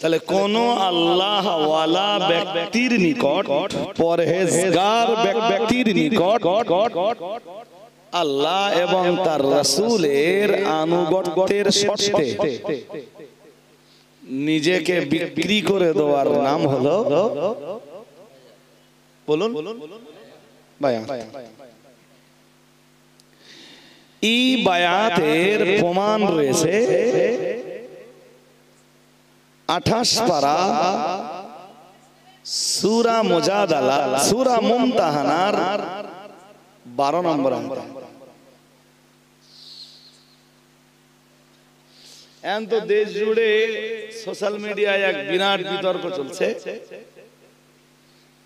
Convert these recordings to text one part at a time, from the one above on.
তাহলে কোন আল্লাহ ওয়ালা ব্যক্তির নিকট, পরহেজগার ব্যক্তির নিকট আল্লাহ এবং তার রাসূলের আনুগত্যের শর্তে নিজেকে বিক্রি করে দেওয়ার নাম হলো, বলুন, বায়াত। এই বায়াতের প্রমাণ রয়েছে 28 পারা সূরা মুজাদালা, সূরা মুমতাহানার 12 নম্বর আয়াত। এখন তো দেশ জুড়ে সোশ্যাল মিডিয়ায় এক বিরাট বিতর্ক চলছে।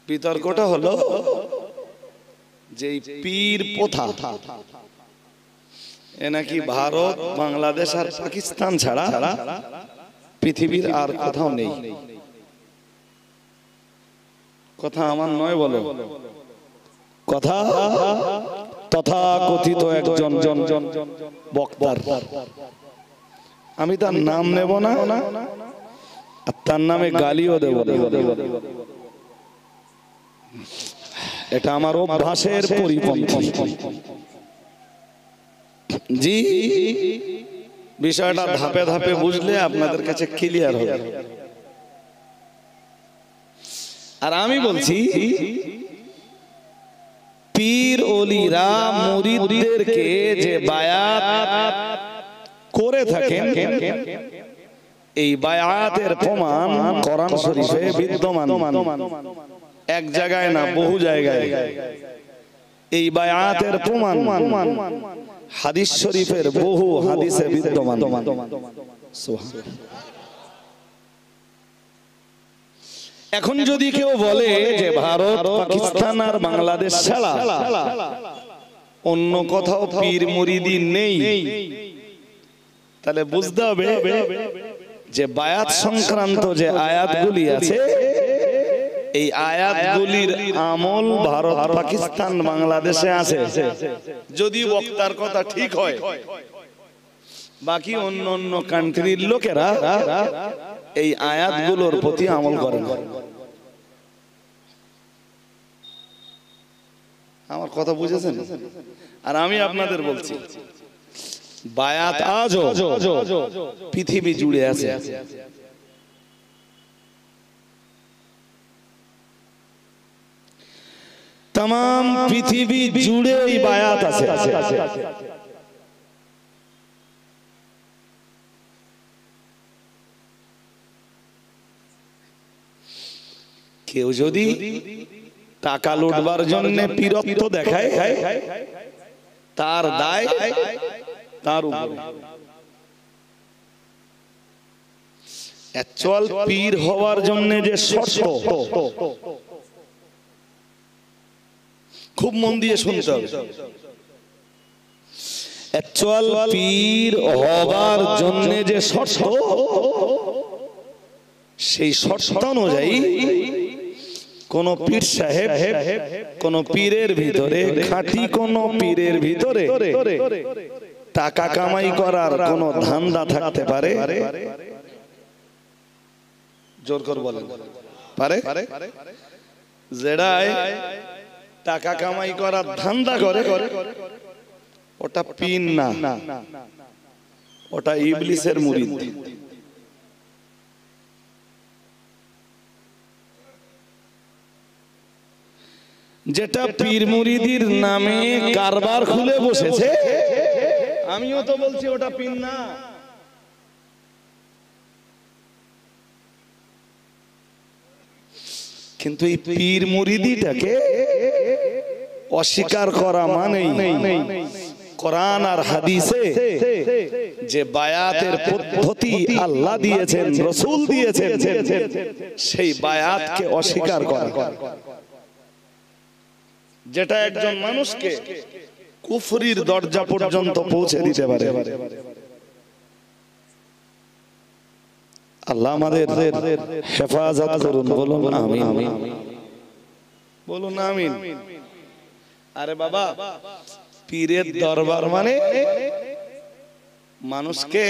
বিতর্কটা হলো যে পীর প্রথা এ নাকি ভারত, বাংলাদেশ আর পাকিস্তান ছাড়া পৃথিবীর আর কোথাও নেই। কথা আমার নয়, বলো কথা তথাকথিত একজন বক্তার, আমি তার নাম নেব না আর তার নামে গালিও দেব। এটা আমার অভ্যাসের পরিপন্থী। জি, বিষয়টা ধাপে ধাপে বুঝলে আপনাদের কাছে ক্লিয়ার হবে। আর আমি বলছি, পীর ওলিরা মুরিদদেরকে যে বায়াত করে থাকেন, এই বায়াতের প্রমাণ কোরআন শরীফে বিদ্যমান। এক জায়গায় না, বহু জায়গায় এই বায়াতের প্রমাণ হাদিস শরীফের বহু হাদিসে বিদ্যমান। এখন যদি কেউ বলে যে ভারত, পাকিস্তান আর বাংলাদেশ ছাড়া অন্য কোথাও পীর মুরিদি নেই, তাহলে বুঝতে হবে যে বায়াত সংক্রান্ত যে আয়াতগুলি আছে, এই আয়াতগুলির আমল ভারত, পাকিস্তান, বাংলাদেশে আছে। যদি বক্তার কথা ঠিক হয়, বাকি অন্য অন্য কান্ট্রির লোকেরা এই আয়াতগুলোর প্রতি আমল করে না। আমার কথা বুঝেছেন? আর আমি আপনাদের বলছি, বায়াত আজও পৃথিবী জুড়ে আছে। तमाम पृथ्वी जुड़े ही बायात আছে। কেউ যদি টাকা লুটবার জন্য পীরত্ব দেখায়, তার দায় তার উপরে। অ্যাকচুয়াল পীর হওয়ার জন্য যে শর্ত, খুব মন দিয়ে শুনতে হবে। অ্যাকচুয়াল পীর হবার জন্য যে শর্ত, সেই শর্ত অনুযায়ী কোন পীর সাহেব, কোন পীরের ভিতরে, খাঁটি কোন পীরের ভিতরে টাকা কামাই করার কোন ধান্দা থাকতে পারে? জোর করে বলেন, পারে? যেটাই টাকা কামাই করার ধান্দা করে, ওটা পীর না, ওটা ইবলিসের মুরিদ। যেটা পীর মুরিদির নামে কারবার খুলে বসেছে, আমিও তো বলছি ওটা পীর না। কিন্তু এই পীর মুরিদিটাকে অস্বীকার করা মানেই কোরআন আর হাদিসে যে বায়াতের পদ্ধতি আল্লাহ দিয়েছেন, রাসূল দিয়েছেন, সেই বায়াতকে অস্বীকার করা, যেটা একজন মানুষকে কুফরির দরজা পর্যন্ত পৌঁছে দিতে পারে। আল্লাহ আমাদের হেফাজত করুন, বলুন আমিন, বলুন আমিন। আরে বাবা, পীরের দরবার মানে মানুষকে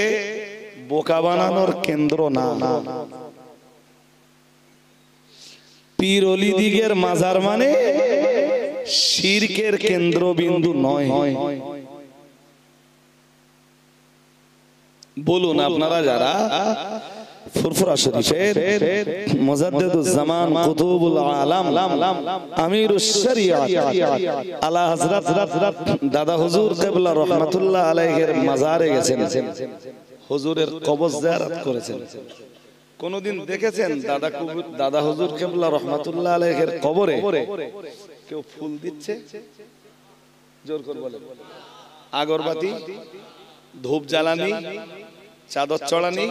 বোকা বানানোর কেন্দ্র না। পীর অলি দিগের মাজার মানে শিরকের কেন্দ্রবিন্দু নয়। বলুন আপনারা যারা ফুরফুরা শরীফের মুজাদ্দিদুজ জামান কুতুবুল আলাম আমিরুশ শরিয়াত আলা হযরত দাদা হুজুর কিবলা রাহমাতুল্লাহ আলাইহির মাজারে গেছেন, হুজুরের কবর জিয়ারত করেছেন। কোনদিন দেখেছেন দাদা হুজুর কিবলা রাহমাতুল্লাহ আলাইহির কবরে কেউ ফুল দিচ্ছে? জোর করে বলেন। আগরবাতি, ধূপ জ্বালানি, চাদর চড়ানি।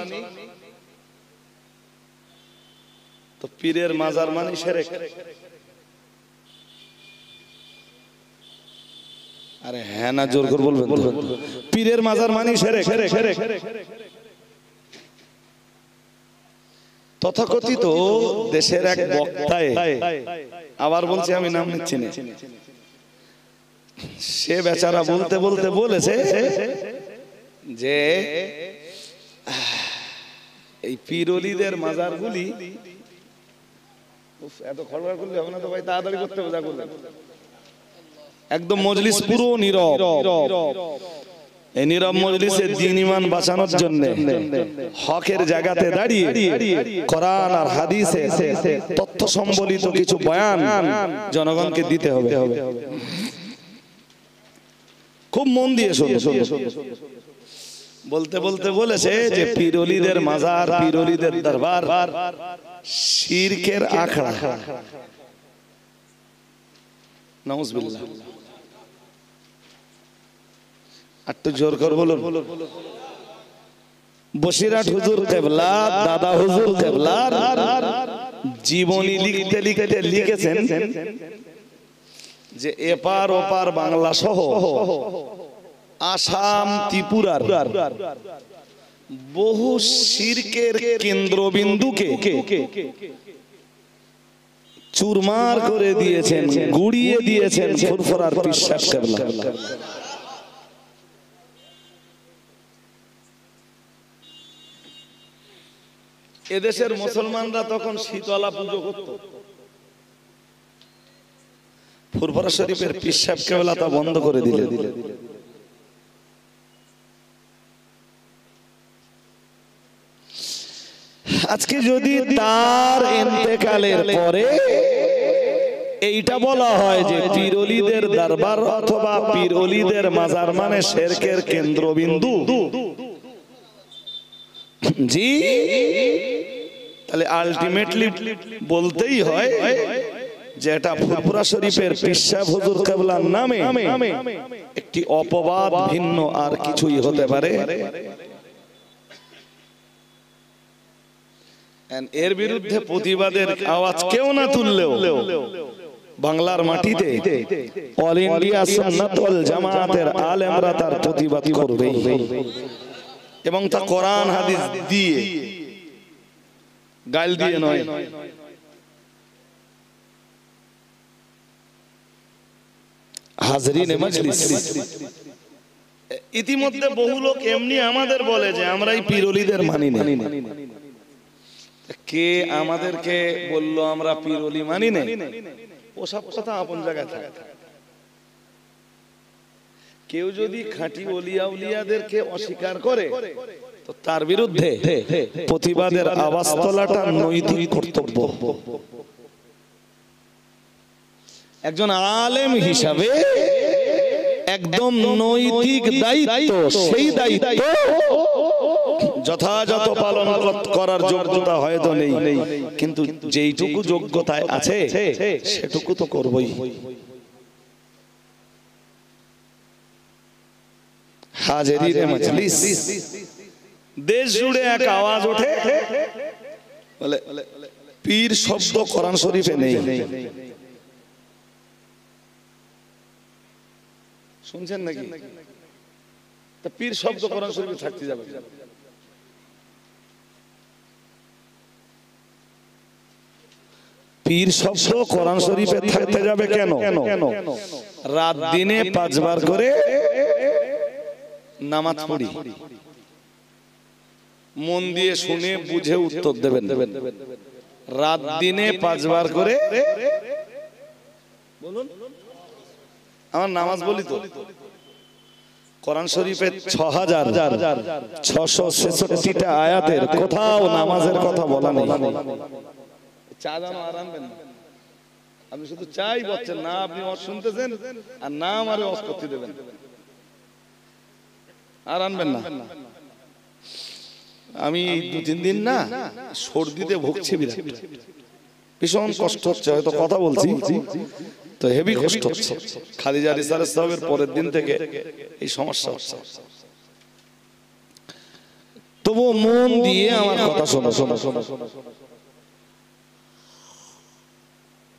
তো পীরের মাজার মানে শিরক। আরে হ্যাঁ না জোর করে বলবেন। পীরের মাজার মানে শিরক। তথাকথিত দেশের এক বক্তায়, আবার বলছি আমি নাম নিচ্ছি না, সে বেচারা বলতে বলতে বলেছে যে এই পীর অলিদের মাজারগুলি, এত খড়গড় করলে হবে না তো ভাই, তাড়াতাড়ি করতে হবে, যা করবেন। একদম মজলিস পুরো নীরব। এই নীরব মজলিসে দ্বীন ঈমান বাঁচানোর জন্য হকের জায়গাতে দাঁড়িয়ে কোরআন আর হাদিসে তথ্য সম্বলিত কিছু বয়ান জনগণকে দিতে হবে। খুব মন দিয়ে শুনুন। বলতে বলতে বলেছে যে পীর অলিদের মাজার, পীর অলিদের দরবার শিরকের আখড়া। নাউজুবিল্লাহ। একটু জোর করে বলুন। বসিরহাট হুজুর কিবলা, দাদা হুজুর কিবলার জীবনী লিখতে লিখতে লিখেছেন যে এপার ওপার বাংলা সহ আসাম, ত্রিপুরার বহু শিরকের কেন্দ্রবিন্দুকে চুরমার করে দিয়েছেন, গুড়িয়ে দিয়েছেন ফুরফুরার পীর সাহেব কিবলা। এদেশের মুসলমানরা তখন শীতলা পুজো করত, ফুরফুরা শরীফের পীর সাহেব কিবলা তা বন্ধ করে দিলেন। আজকে যদি তার ইন্তেকালের পরে এইটা বলা হয় যে পীর অলিদের দরবার অথবা পীর অলিদের মাজার মানে শিরকের কেন্দ্রবিন্দু, জি, তাহলে আলটিমেটলি বলতেই হয় যে এটা ফুরফুরা শরীফের পীর সাহেব হুজুর কিবলার নামে একটি অপবাদ, ভিন্ন আর কিছুই হতে পারে। এর বিরুদ্ধে প্রতিবাদের আওয়াজ কেউ না তুললেও বাংলার মাটিতে অল ইন্ডিয়া সুন্নাত ওয়াল জামাতের আলেমরা তার প্রতিবাদ করবে, এবং তা কোরআন হাদিস দিয়ে, গাল দিয়ে নয়। হাজরিনে মজলিস, ইতিমধ্যে বহু লোক এমনি আমাদের বলে যে আমরাই পীর অলিদের মানি না। কে আমাদেরকে বললো আমরা পীর অলি মানি না? ওসব কথা আপন জায়গায় থাকে। কেউ যদি খাঁটি ওলিয়া উলিয়াদেরকে অস্বীকার করে তো তার বিরুদ্ধে প্রতিবাদের আওয়াজ তোলাটা নৈতিক কর্তব্য। একজন আলেম হিসাবে একদম নৈতিক দায়িত্ব, সেই দায়িত্ব যথাযথ পালন করার যোগ্যতা হয়তো নেই, কিন্তু যেইটুকু যোগ্যতায় আছে সেটুকু তো করবই। হাজিরিনে মজলিস, দেশ জুড়ে এক আওয়াজ ওঠে, বলে পীর শব্দ কোরআন শরীফে নেই। শুনছেন নাকি? তা পীর শব্দ কোরআন শরীফে থাকতে যাবে? পীর শব্দ কোরআন শরীফে থাকতে যাবে কেন? রাত দিনে 5 বার করে নামাজ পড়ি, মন দিয়ে শুনে বুঝে উত্তর দেবেন। রাত দিনে 5 বার করে বলুন। আমার নামাজ বলি তো, কোরআন শরীফে 6666টা আয়াতের কোথাও নামাজের কথা বলা নেই। চা জানো আর আনবেন না, আপনি শুধু চাই বলছেন না, আপনি ওয়াজ শুনতেছেন আর না আমারে ওয়াজ করতে দেবেন, আর আনবেন না। আমি 2-3 দিন না সর্দিতে ভুগছি, ভীষণ কষ্ট হচ্ছে, হয়তো কথা বলছি তো হেভি কষ্ট হচ্ছে। খাদিজা রিসালাত সাহেবের পরের দিন থেকে এই সমস্যা হচ্ছে। তবু মন দিয়ে আমার কথা শোনো।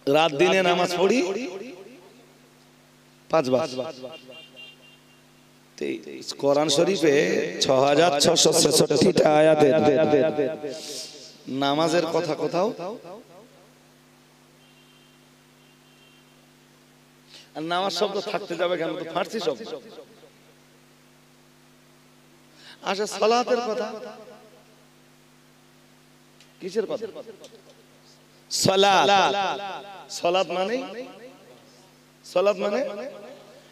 রাত দিনে নামাজ পড়ি 5 বার। কোরআন শরীফে 6666টা আয়াতের নামাজের কথা কোথাও, আর নামাজ শব্দ থাকতে যাবে কেন? তো ফার্সি শব্দ। আচ্ছা, সালাতের কথা কিসের কথা? সালাত। সালাত মানে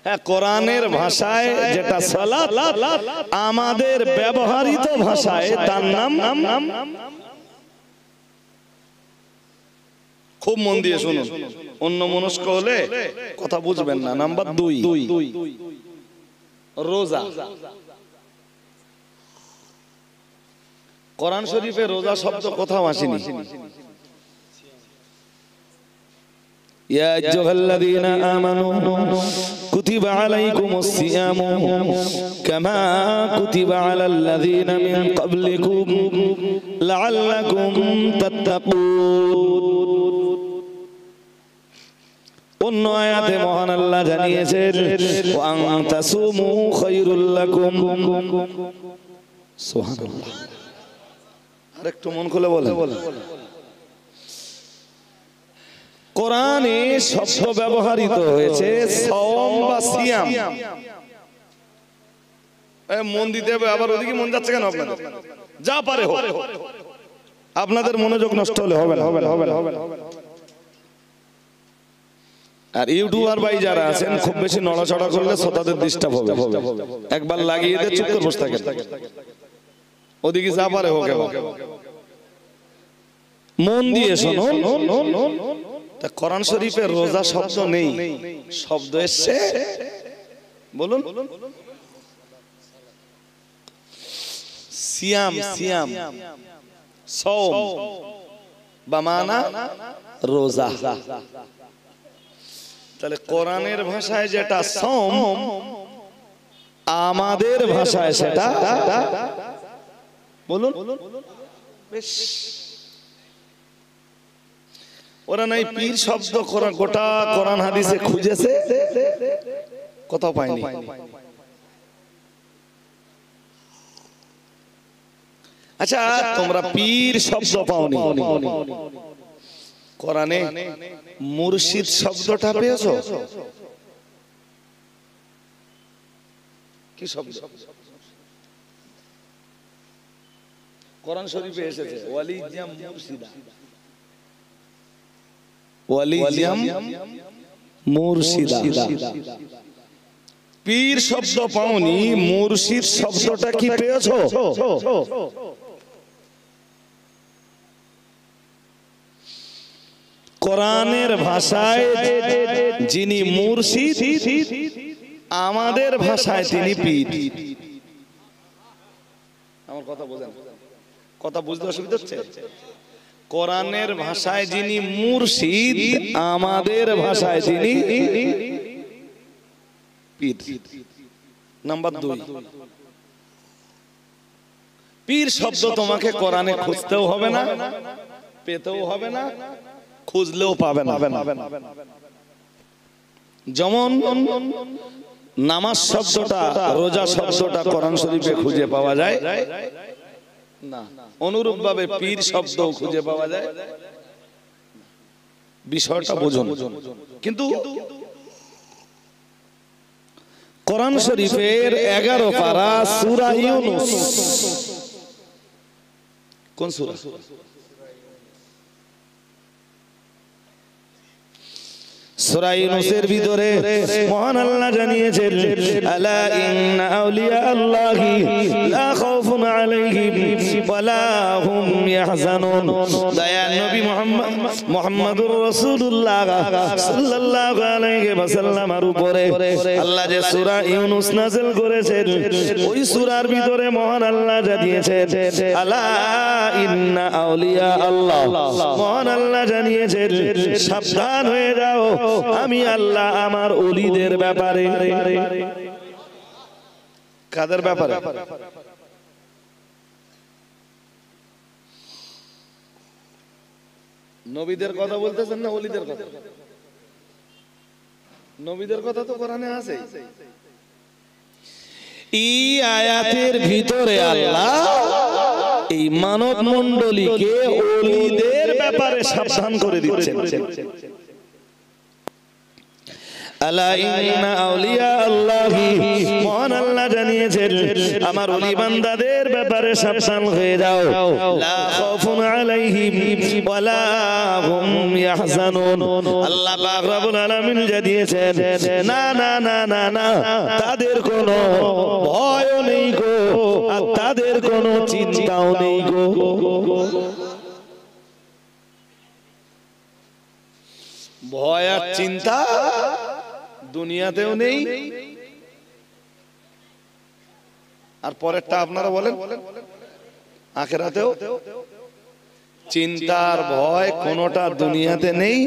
হ্যাঁ, কোরআনের ভাষায় যেটা সালাত, আমাদের ব্যবহৃত ভাষায় তার নাম, খুব মন দিয়ে শুনুন, অন্য মনস্ক হলে কথা বুঝবেন না। নাম্বার 2, রোজা। কোরআন শরীফে রোজা শব্দ কোথাও আসেনি। ইয়া আইয়ুহাল্লাযীনা আমানু কুতিবা আলাইকুমুস সিয়ামু কামা কুতিবা আলাল লাযীনা মিন ক্বাবলিকুম লাআল্লাকুম তাত্তাকুন। অন্য আয়াতে মহান আল্লাহ জানিয়েছেন ওয়া আন তাসুমু খায়রুল লাকুম। সুবহানাল্লাহ। আরেকটু মন খুলে বলেন। কোরআনে শব্দ ব্যবহৃত হয়েছে সাওম বা সিয়াম। মন দিতে হবে, আবার ওদিকে মন যাচ্ছে কেন আপনাদের? যা পারে হোক, আপনাদের মনোযোগ নষ্ট হলে হবে না। আর ইউটিউবার ভাই যারা আছেন, খুব বেশি নড়াচড়া করলে শ্রোতাদের ডিস্টার্ব হবে। একবার লাগিয়ে দিয়ে চুপ করে বসে থাকেন, ওদিকে যা পারে হোক। মন দিয়ে শোনো, কোরআন শরীফে রোজা শব্দ নেই, শব্দ এসছে বলুন সিয়াম। সাওম বা মানা রোজা। তাহলে কোরআনের ভাষায় যেটা সাওম, আমাদের ভাষায় সেটা বলুন। বেশ, ওরা নাই পীর শব্দ গোটা কোরআন হাদিসে খুঁজেছে, কোথাও পায়নি। আচ্ছা, তোমরা পীর শব্দ পাওনি, কোরআনে মুর্শিদ শব্দটা পেয়েছো? কি শব্দ? কোরআন শরীফে এসেছে ওয়ালিজাম মুর্শিদা। ওয়ালিজাম মুর্শিদা। পীর শব্দ পাওনি, মুর্শিদ শব্দটা কি পেয়েছো? কোরআনের ভাষায় যিনি মুর্শিদ, আমাদের ভাষায় তিনি পীর। আমার কথা বোঝেন? কথা বুঝতে অসুবিধা হচ্ছে? কোরআনের ভাষায় যিনি মুর্শিদ, আমাদের ভাষায় তিনি পীর। নাম্বার 2, পীর শব্দ তোমাকে কোরআনে খুঁজতেও হবে না, পেতেও হবে না, খুঁজলেও পাবে না। যেমন নামাজ শব্দটা, রোজা শব্দটা কোরআন শরীফে খুঁজে পাওয়া যায় না, অনুরূপ ভাবে পীর শব্দও খুঁজে পাওয়া যায়। বিষয়টা বুঝুন। কিন্তু কোরআন শরীফের 11 পারা সূরা ইউনূস, কোন সূরা? সূরা ইউনূসের ভিতরে মহান আল্লাহ জানিয়েছেন আলা ইন্না আউলিয়া আল্লাহি লা খাউফুন আলাইহিম ওয়ালা হুম ইয়াহজানুন। দয়াল নবী মুহাম্মদুর রাসূলুল্লাহ সাল্লাল্লাহু আলাইহি ওয়াসাল্লামের উপরে আল্লাহ যে সূরা ইউনূস নাযিল করেছেন, ওই সূরার ভিতরে মহান আল্লাহ জানিয়েছেন আলা ইন্না আউলিয়া আল্লাহ, মহান আল্লাহ জানিয়েছেন সাবধান হয়ে যাও, আমি আল্লাহ আমার ওলিদের ব্যাপারে। কাদের ব্যাপারে? নবীদের কথা বলতেছেন না ওলিদের কথা? নবীদের কথা তো কোরআনে আছে। এই আয়াতের ভিতরে আল্লাহ এই মানব মণ্ডলীকে ওলিদের ব্যাপারে সাবধান করে দিচ্ছেন। আলা ইন্না আউলিয়া আল্লাহি, মহান আল্লাহ জানিয়েছেন আমার ওলি বান্দাদের ব্যাপারে সাবধান হয়ে যাও, লা খাউফুন আলাইহিম ওয়ালা হুম ইয়াহজানুন। আল্লাহ পাক রব্বুল আলামিন জানিয়েছেন না না না না না, তাদের কোনো ভয়ও নেই গো, আর তাদের কোনো চিন্তাও নেই গো। ভয় আর চিন্তা দুনিয়াতেও নেই, আর পরেরটা আপনারা বলেন আখিরাতেও। চিন্তার ভয় কোনটা দুনিয়াতে নেই,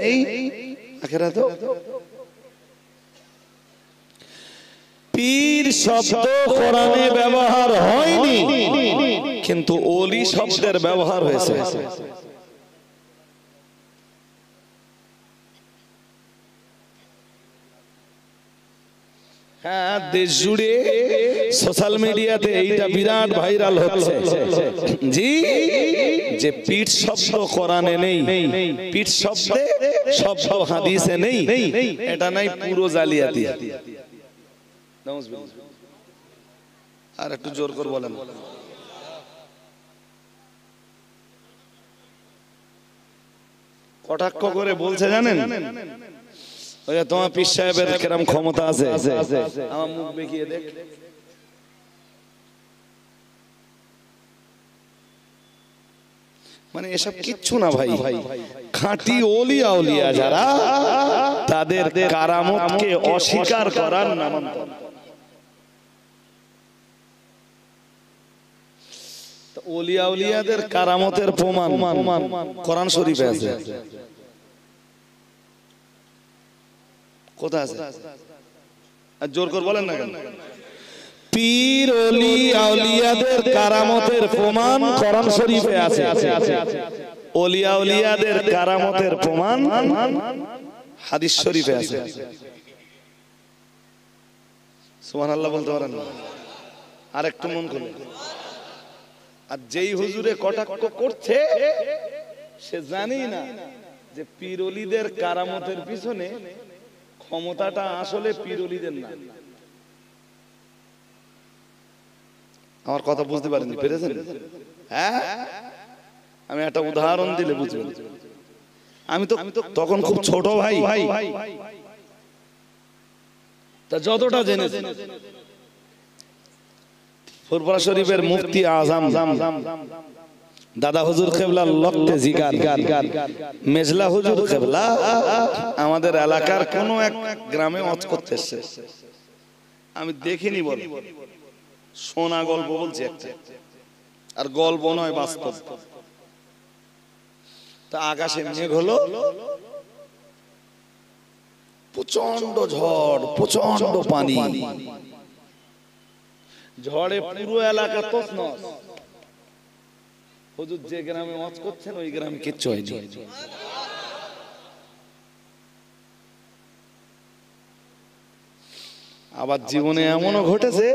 আখিরাতেও। পীর শব্দ কোরআনে ব্যবহার হয়নি, কিন্তু ওলি শব্দের ব্যবহার হয়েছে। হ্যাঁ, দেশ জুড়ে সোশ্যাল মিডিয়াতে এইটা বিরাট ভাইরাল হচ্ছে জি, যে পীর শব্দ কোরআনে নেই, পীর শব্দে শব্দ হাদিসে নেই, এটা নাই পুরো জালিয়াতি। আর একটু জোর করে বলেন। কটাক্ষ করে বলছে জানেন, ওই তোমার পীর সাহেবের কিরম ক্ষমতা আছে, আমার মুখ দেখিয়ে দেখ। মানে এসব কিচ্ছু না ভাই, খাঁটি ওলিয়া আউলিয়া যারা, তাদের কারামতকে অস্বীকার করার নামান্তর। ওলিয়া আউলিয়াদের কারামতের প্রমাণ কোরআন শরীফে আছে। কোথায় আছে? আর জোর করে বলেন না কেন? পীর ওলি আউলিয়াদের কারামতের প্রমাণ কোরআন শরীফে আছে। ওলি আউলিয়াদের কারামতের প্রমাণ হাদিস শরীফে আছে। সুবহানাল্লাহ বলতে পারেন না? আর একটু মন খুলে। আর যেই হুজুরে কটাক্ষ করছে সে জানি না যে পীর ওলিদের কারামতের পিছনে ক্ষমতাটা আসলে পীর ওলিদের না। আমার কথা বুঝতে পারেননি, পেরেছেন? হ্যাঁ, আমি একটা উদাহরণ দিলে বুঝবেন। আমি তো তখন খুব ছোট ভাই, তা যতটা জেনেছি, ফুরফুরা শরীফের মুফতি আজম দাদা হুজুর কেবলার লক্ষ্যে জিগার মেজলা হুজুর কেবলা আমাদের এলাকার কোন এক গ্রামে ওয়াজ করতে এসেছে। আমি দেখিনি, বল শোনা গল্প বলছি একটা, আর গল্প নয়, বাস্তব। তা আকাশে মেঘ হলো, প্রচন্ড ঝড়, প্রচন্ড পানি, ঝড়ে পুরো এলাকা তছনছ। হুজুর যে গ্রামে ওয়াজ করছেন ওই গ্রামে কিচ্ছু হয়নি। আবার জীবনে এমনও ঘটেছে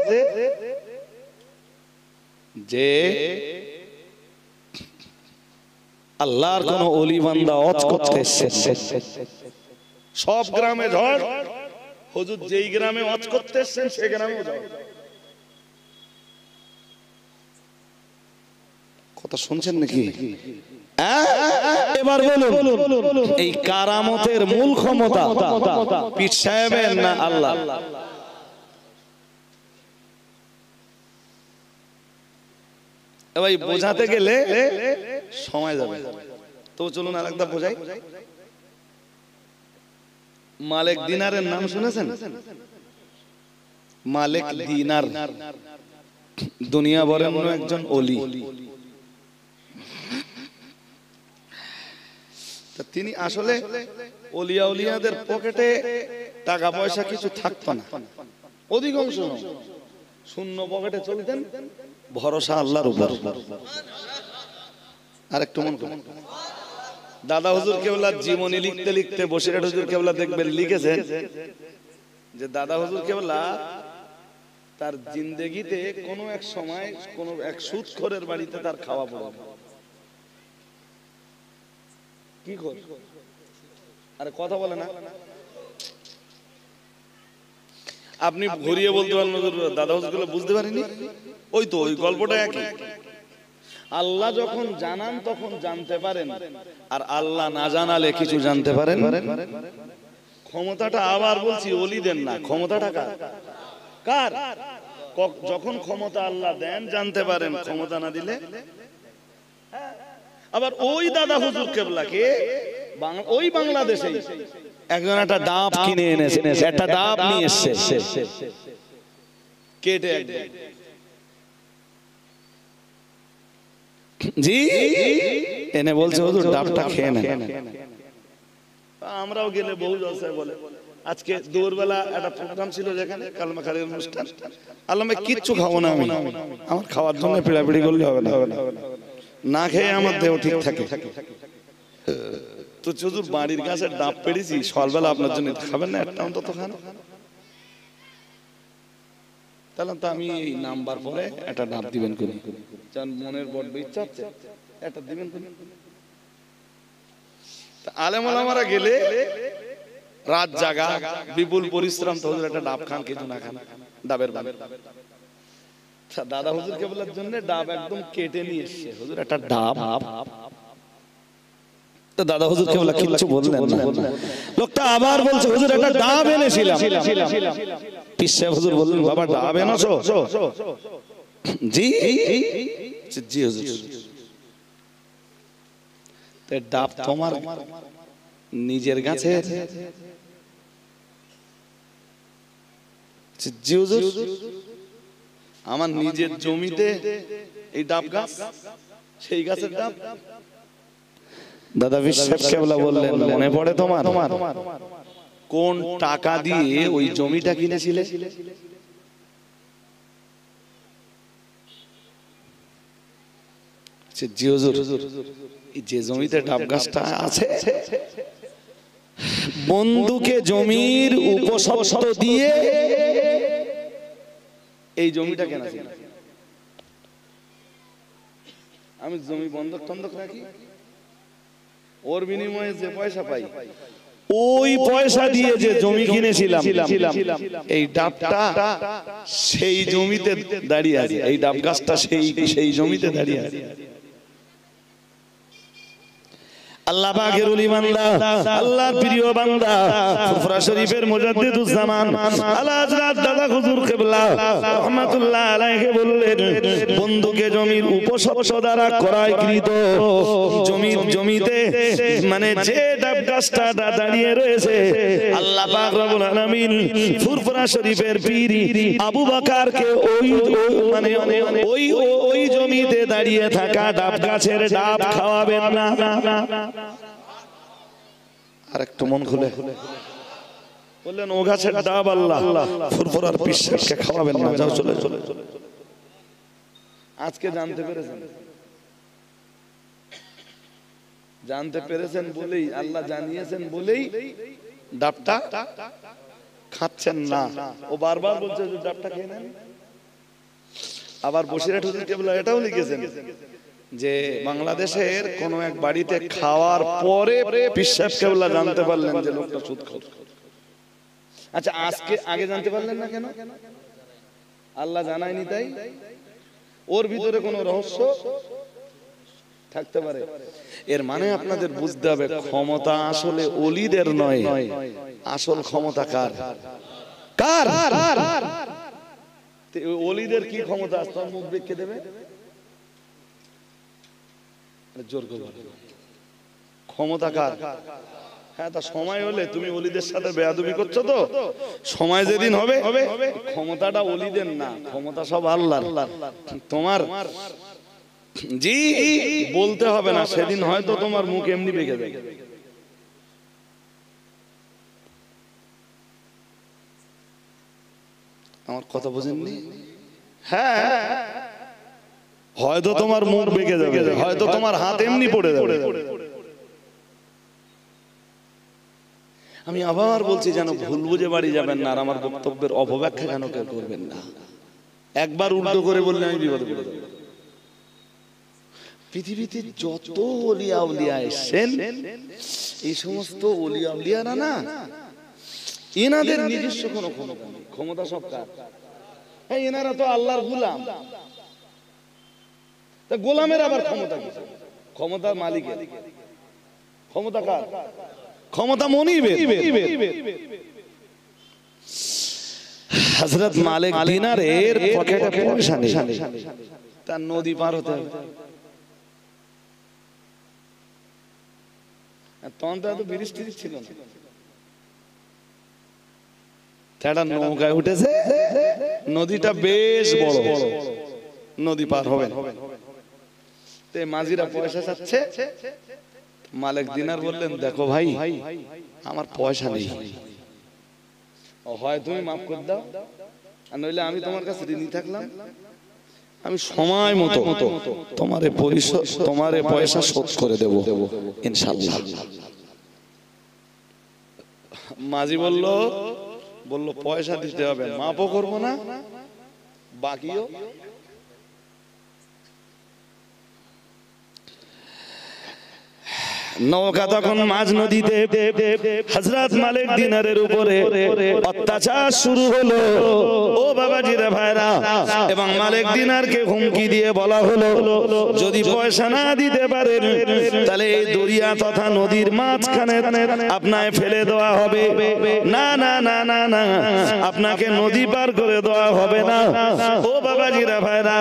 যে আল্লাহর কোন ওলি বান্দা ওয়াজ করতে এসেছে, সব গ্রামে ঝড়, হুজুর যেই গ্রামে ওয়াজ করতে এসেছেন সেই গ্রামেও ঝড়। কথা শুনছেন নাকি? এবার বলুন এই কারামতের মূল ক্ষমতা পীর সাহেবের না আল্লাহ? ভাই বোঝাতে গেলে সময় যাবে, তো চলুন আরেকটা বোঝাই। মালিক দিনারের নাম শুনেছেন? মালিক দিনার দুনিয়া বরেণ্য একজন ওলি। তিনি আসলে ওলিয়া উলিয়াদের পকেটে টাকা পয়সা কিছু থাকতো না, অধিকাংশ শূন্য পকেটে চলতেন, ভরসা আল্লাহর উপর। আর একটু মন করুন, দাদা হুজুর কেবলা জীবনী লিখতে লিখতে বসিরহাট হুজুর কেবলা দেখবেন লিখেছেন যে দাদা হুজুর কেবলা তার জিন্দেগিতে কোনো এক সময় কোনো এক সুদখোরের বাড়িতে তার খাওয়া পড়ে। কি কর আরে কথা বলে না, আপনি ঘুরিয়ে বলতে পারেন দাদা হুজুর বুঝতে পারেনি, ওই তো ওই গল্পটা একই। আল্লাহ যখন জানান তখন জানতে পারেন, আর আল্লাহ না জানালে কিছু জানতে পারেন। ক্ষমতাটা আবার বলছি ওলিদের না, ক্ষমতাটা কার? যখন ক্ষমতা আল্লাহ দেন জানতে পারেন, ক্ষমতা না দিলে। আবার ওই দাদা হুজুর কেবলাকে ওই বাংলাদেশে একজন একটা ডাব কিনে এনেছে, একটা ডাব নিয়ে এসেছে কেটে একদম, জি এনে বলছে হুজুর ডাবটা খেয়ে নেন। আমরাও গেলে বহু জলসায় বলে। আজকে দুপুরবেলা একটা প্রোগ্রাম ছিল যেখানে কালমা খালির অনুষ্ঠান, আল্লাহ কিচ্ছু খাবো না, আমি আমার খাওয়ার জন্য পিড়াপিড়ি করলে হবে না, না খেয়ে আমার দেহ ঠিক থাকে। তো হুজুর বাড়ির কাছে ডাব পেড়েছি, সকালবেলা আপনার জন্য খাবেন না একটা অন্তত খান? তাহলে তো আমি এই নাম্বার পরে একটা ডাব দিবেন কোন মনের বড্ড ইচ্ছা হচ্ছে, একটা দিবেন কোন। আলেম ওলামারা গেলে রাত জাগা বিপুল পরিশ্রম, তো হুজুর একটা ডাব খান, কিছু না খান ডাবের বাবের। দাদা হুজুর কেবলার জন্য ডাব একদম কেটে নিয়ে এসছে, হুজুর একটা ডাব। তো দাদা হুজুর কেবলা কিচ্ছু বললেন না। লোকটা আবার বলছে হুজুর একটা ডাব এনেছিলাম। পীর সাহেব হুজুর বললেন বাবা ডাব এনেছো? জি জি হুজুর। তো ডাব তোমার নিজের গাছে? জি হুজুর, আমার নিজের জমিতে এই ডাব গাছ, সেই গাছের ডাব। দাদা বিশ্বাস কেবলা বললেন মনে পড়ে তোমার কোন টাকা দিয়ে ওই জমিটা কিনেছিলে? জি হুজুর, যে জমিতে ডাব গাছটা আছে বন্ধুকে জমির উপসত্ব দিয়ে এই জমিটা কেনা ছিল। আমি জমি বন্ধক টন্ধক রাখি, ওর বিনিময়ে যে পয়সা পাই ওই পয়সা দিয়ে যে জমি কিনেছিলাম, এই ডাবটা সেই জমিতে দাঁড়িয়ে আছে, এই ডাব গাছটা সেই জমিতে দাঁড়িয়ে আছে। আল্লাহ পাকের ওলি বান্দা, আল্লাহর প্রিয় বান্দা, ফুরফুরা শরীফের মুজাদ্দিদুজ জামান আলা হযরত দাদা হুজুর কিবলা রাহমাতুল্লাহ আলাইহি বললেন বন্ধুকে জমির উপসত্ব দ্বারা ক্রয়কৃত জমিতে মানে যে ডাব গাছটা দাঁড়িয়ে রয়েছে, আল্লাহ পাক রব্বুল আলামিন ফুরফুরা শরীফের পীর আবু বকরকে ওই জমিতে দাঁড়িয়ে থাকা ডাব গাছের ডাব খাওয়াবেন না। আর একটু মন খুলে বললেন ও গাছের ডাব আল্লাহ ফুরফুরার পীর সাহেবকে খাওয়াবেন না, যাও চলে চলে। আজকে জানতে পেরেছেন বলেই, আল্লাহ জানিয়েছেন বলেই ডাবটা খাচ্ছেন না। ও বারবার বলছে যে ডাবটা খেয়ে নেন। আবার বসিরহাট হুজুর কেবলা এটাও লিখেছেন যে বাংলাদেশের কোন এক বাড়িতে খাওয়ার পরে পীর সাহেব কেবলা জানতে পারলেন যে লোকটা সুদখোর। আচ্ছা আগে জানতে পারলেন না কেন? আল্লাহ জানায়নি তাই? ওর ভিতরে কোনো রহস্য থাকতে পারে। এর মানে আপনাদের বুঝতে হবে ক্ষমতা আসলে ওলিদের নয়, আসল ক্ষমতা কার? কার? ওলিদের কি ক্ষমতা? আস্তে মুখ বেঁকে দেবে, জোর করে ক্ষমতা কার? হ্যাঁ, তা সময় হলে তুমি ওলিদের সাথে বেয়াদবি করছো তো, সময় যেদিন হবে ক্ষমতাটা ওলিদের না, ক্ষমতা সব আল্লাহর। তোমার জি বলতে হবে না, সেদিন হয়তো তোমার মুখ এমনি বেঁকে যাবে। আমার কথা বুঝেননি? হ্যাঁ, হয়তো তোমার মুখ বেঁকে যাবে, হয়তো তোমার হাত এমনি পড়ে যাবে। আমি আবার বলছি, যেন ভুল বুঝে বাড়ি যাবেন না, আর আমার বক্তব্যের অপব্যাখ্যা যেন কেউ করবেন না। একবার উল্টো করে বললে আমি বিপদে পড়ে যাব। পৃথিবীতে যত ওলিয়া উলিয়া এসেছেন, এই সমস্ত ওলিয়া উলিয়ারা না, এনাদের নিজস্ব কোনো ক্ষমতা নেই, ক্ষমতা সব কার? হ্যাঁ, এনারা তো আল্লাহর গোলাম, তা গোলামের আবার ক্ষমতা কি? ক্ষমতা মালিকের, ক্ষমতা কার? ক্ষমতা মনিবের। হযরত মালিক দিনারের পকেটে পয়সা নেই, তার নদী পার হতে হবে। তখন তো এত বৃষ্টি ছিল না, একটা নৌকায় উঠেছে, নদীটা বেশ বড়, নদী পার হবে। মাঝিরা পয়সা চাচ্ছে, মালিক দিনার বললেন, দেখো ভাই, আমার পয়সা নেই, হয় তুমি মাফ করে দাও, আর নইলে আমি তোমার কাছে ঋণী থাকলাম, আমি সময় মতো তোমারে পয়সা শোধ করে দেব ইনশাআল্লাহ। মাঝি বলল পয়সা দিতে হবে, মাফও করবো না, বাকিও। নৌকা তখন মাঝ নদীতে, হযরত মালিক দিনারের উপরে অত্যাচার শুরু হলো। ও বাবাজিরা ভাইরা, এবং মালিক দিনারকে হুমকি দিয়ে বলা হলো, যদি পয়সা না দিতে পারেন তাহলে এই দরিয়া তথা নদীর মাঝখানে আপনাকে ফেলে দেওয়া হবে। না না না না না, আপনাকে নদী পার করে দেওয়া হবে না। ও বাবাজিরা ভাইরা,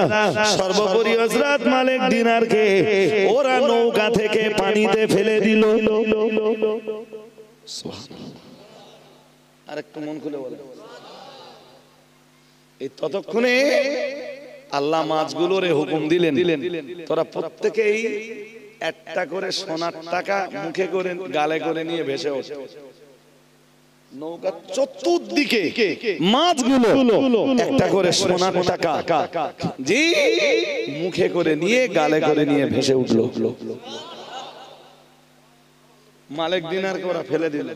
সর্বোপরি হযরত মালিক দিনারকে ওরা নৌকা থেকে পানিতে ফেলে দিল। আরেকটু মন খুলে বলে, এই ততক্ষণে আল্লাহ মাছগুলোরে হুকুম দিলেন, তোরা প্রত্যেকেই একটা করে সোনার টাকা মুখে করে গালে করে নিয়ে ভেসে ওঠ। নৌকা চতুর্দিকে মাছগুলো একটা করে সোনার টাকা জি মুখে করে নিয়ে গালে করে নিয়ে ভেসে উঠলো। মালিক দিনারকে ওরা ফেলে দিল,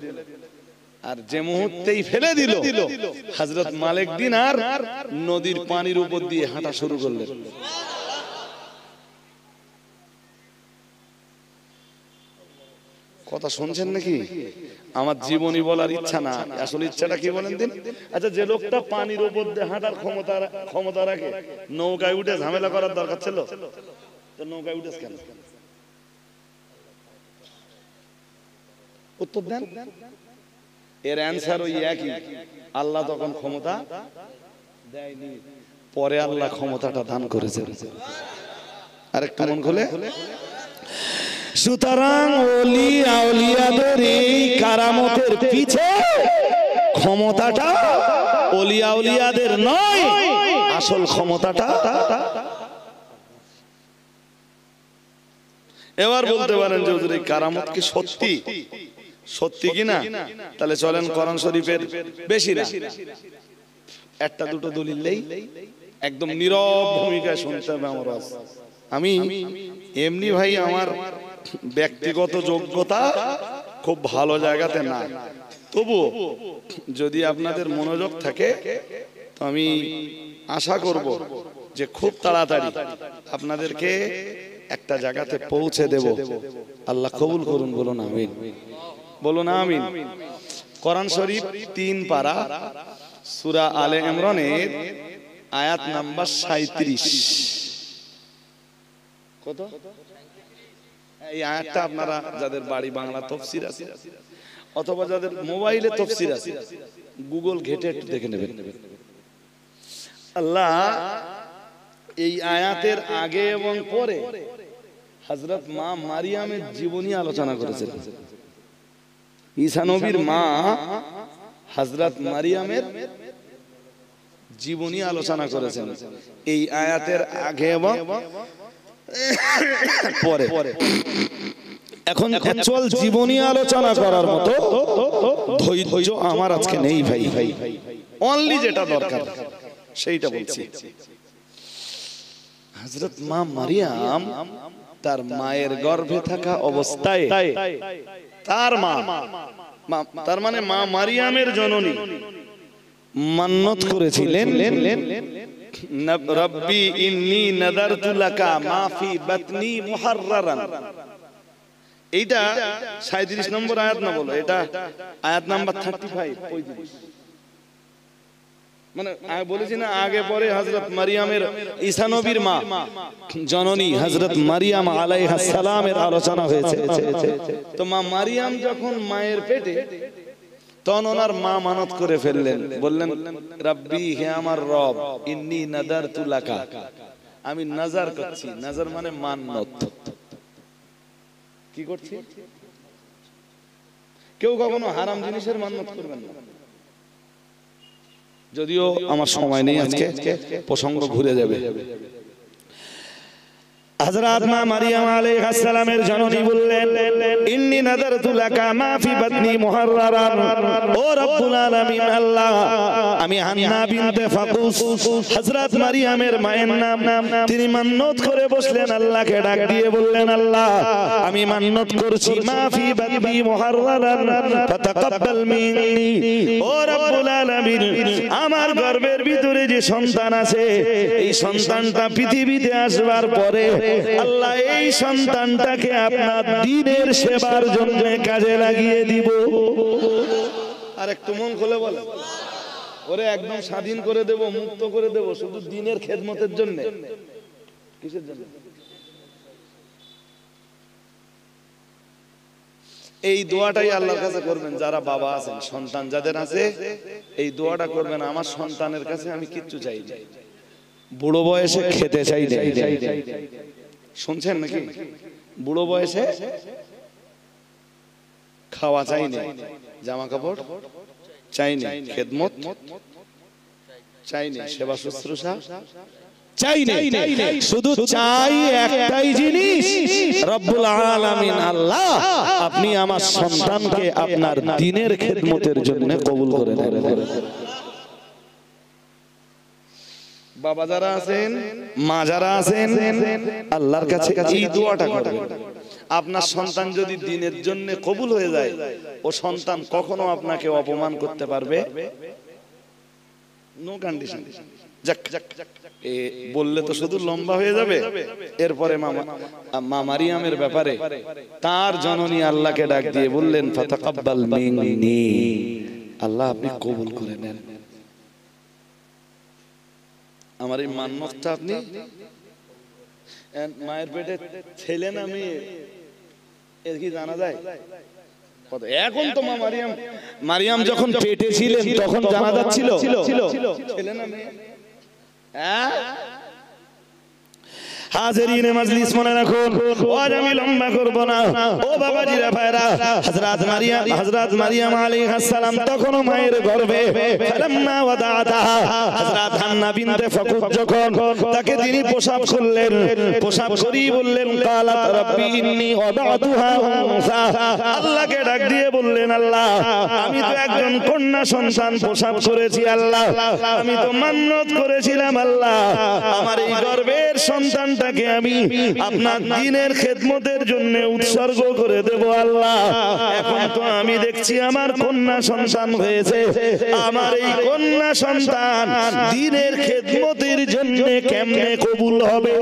আর যে মুহূর্তেই ফেলে দিল, হযরত মালিক দিনার নদীর পানির উপর দিয়ে হাঁটা শুরু করলেন। কথা শুনছেন নাকি? আমার জীবনী বলার ইচ্ছা না, আসলে ইচ্ছাটা কি বলেন দিন? আচ্ছা, যে লোকটা পানির উপর দিয়ে হাঁটার ক্ষমতা রাখে, নৌকায় উঠে ঝামেলা করার দরকার ছিল? তো নৌকায় উঠেছ কেন? উত্তর দেন। এর অ্যান্সার ওই একই, আল্লাহ তখন ক্ষমতা দেয়নি, পরে আল্লাহ ক্ষমতাটা দান করেছে। আরেকটু মন খুলে। সুতরাং ওলি আউলিয়াদের এই কারামতের পিছে ক্ষমতাটা ওলি আউলিয়াদের নয়, আসল ক্ষমতাটা। এবার বলতে পারেন যে হুজুর, এই কারামত কি সত্যি? সত্যি কিনা? তাহলে চলেন কোরআন শরীফের, বেশি না, একটা দুটো দলিলেই একদম নীরব ভূমিকায় শুনতে হবে আমার। আমি এমনি ভাই, আমার ব্যক্তিগত যোগ্যতা খুব ভালো জায়গাতে না, তবু যদি আপনাদের মনোযোগ থাকে তো আমি আশা করব যে খুব তাড়াতাড়ি আপনাদেরকে একটা জায়গাতে পৌঁছে দেব। আল্লাহ কবুল করুন, বলুন আমিন, বলুন আমিন। কোরআন শরীফ 3 পারা, সূরা আলে ইমরানের আয়াত নাম্বার 37। কত? এই আয়াতটা আপনারা যাদের বাড়ি বাংলা তাফসীর আছে অথবা যাদের মোবাইলে তাফসীর আছে গুগল ঘেটে একটু দেখে নেবেন। আল্লাহ এই আয়াতের আগে এবং পরে হযরত মা মারিয়ামের জীবনী আলোচনা করেছেন। ঈসা নবীর মা হযরত মারিয়ামের জীবনী আলোচনা করেছেন এই আয়াতের আগে এবং পরে। এখন অ্যাকচুয়াল জীবনী আলোচনা করার মতো ধৈর্য আমার আজকে নেই ভাই। অনলি যেটা দরকার সেইটা বলছি। হযরত মা মারিয়াম তার মায়ের গর্ভে থাকা অবস্থায় তার মা তার মানে মা মারিয়ামের জননী মান্নত করেছিলেন, রব্বি ইন্নী নাযারতু লাকা মা ফি বাতনি মুহাররারান। এইটা 37 নম্বর আয়াত না বলো, এটা আয়াত নাম্বার 35 মানে বলেছি না আগে পরে হযরত মারিয়ামের ঈসা নবীর মা জননী হযরত মারিয়াম আলাইহিস সালামের আলোচনা হয়েছে। তো মা মারিয়াম যখন মায়ের পেটে তখন ওনার মা মানত করে ফেললেন, বললেন রব্বি হে আমার রব ইন্নী নাযারতু লাকা, আমি নাজার করছি। নাজার মানে মান্নত। কি করছি? কেউ কখনো হারাম জিনিসের মান্নত করবেন না। যদিও আমার সময় নেই আজকে, প্রসঙ্গ ঘুরে যাবে। হযরত মা মারিয়াম আলাইহিস সালামের জননী বললেন ইন্নী নাযারতু লাকা মা ফি বাতনি মুহাররারান। ও রব্বুল আলামিন আল্লাহ, আমি হান্না বিনতে ফাকুস হযরত মারিয়ামের মায়ের নাম, তিনি মান্নত করে বসলেন, আল্লাহকে ডাক দিয়ে বললেন আল্লাহ আমি মান্নত করছি মা ফি বাতনি মুহাররারান ফাতাকাব্বাল মিন্নি। ও রব্বুল আলামিন, আমার গর্ভের ভিতরে যে সন্তান আছে এই সন্তানটা পৃথিবীতে আসবার পরে আল্লাহ এই সন্তানটাকে আপনার দ্বীনের সেবার জন্য কাজে লাগিয়ে দিব। আর একটু মন খুলে বলে ওরে একদম স্বাধীন করে দেব, মুক্ত করে দেব, শুধু দ্বীনের খেদমতের জন্য। কিসের জন্য? এই দোয়াটাই আল্লাহর কাছে করবেন যারা বাবা আছেন, সন্তান যাদের আছে এই দোয়াটা করবেন, আমার সন্তানের কাছে আমি কিচ্ছু চাই না, বুড়ো বয়সে খেতে চাই না। শুনছেন নাকি? বুড়ো বয়সে খাওয়া চাই না, জামা কাপড় চাই না, খেদমত চাই না, সেবা শুশ্রূষা চাই না, শুধু চাই একটাই জিনিস, রব্বুল আলামিন আল্লাহ আপনি আমার সন্তানকে আপনার দ্বীনের খেদমতের জন্য কবুল করে নেন। বাবা যারা আছেন, মা যারা আছেন, আল্লাহর কাছে এই দোয়াটা করবেন। আপনার সন্তান যদি দ্বীনের জন্য কবুল হয়ে যায়, ও সন্তান কখনো আপনাকে অপমান করতে পারবে নো কন্ডিশন। বললে তো শুধু লম্বা হয়ে যাবে। এরপরে মা মারিয়ামের ব্যাপারে তার জননী আল্লাহকে ডাক দিয়ে বললেন ফাতাকাব্বাল মিন্নি, আল্লাহ আপনি কবুল করে নেন আমার এই মান্যতটা। আপনি মায়ের পেটে ছেলে না মেয়ে এর কি জানা যায়? এখন তো মা মারিয়াম যখন পেটে ছিলেন তখন জানা যাচ্ছিল ছেলে না মেয়ে। হাজিরিনে মাজলিস মনে রাখুন, আজ আমি লম্বা করব না। ও বাবাজিরা ভাইরা, হযরত মারিয়াম আলাইহিস সালাম তখন মায়ের গর্ভে, ফালাম্মা ওয়াদাআতাহা হযরত হান্না বিনতে ফাকুস যখন তাকে তিনি প্রসব করলেন, প্রসব করেই বললেন কালাত রাব্বি ইন্নী ওয়াদাতুহা উনসা, আল্লাহকে ডাক দিয়ে বললেন আল্লাহ আমি তো একজন কন্যা সন্তান প্রসব করেছি, আল্লাহ আমি তো মান্নত করেছিলাম আল্লাহ আমার এই গর্ভের সন্তানটাকে আমি আপনার দ্বীনের খেদমতের জন্য উৎসর্গ করে দেব আল্লাহ। এখন তো আমি দেখছি আমার কন্যা সন্তান হয়েছে, আমার এই কন্যা সন্তান দ্বীনের খেদমতের জন্য কেমনে কবুল হবে?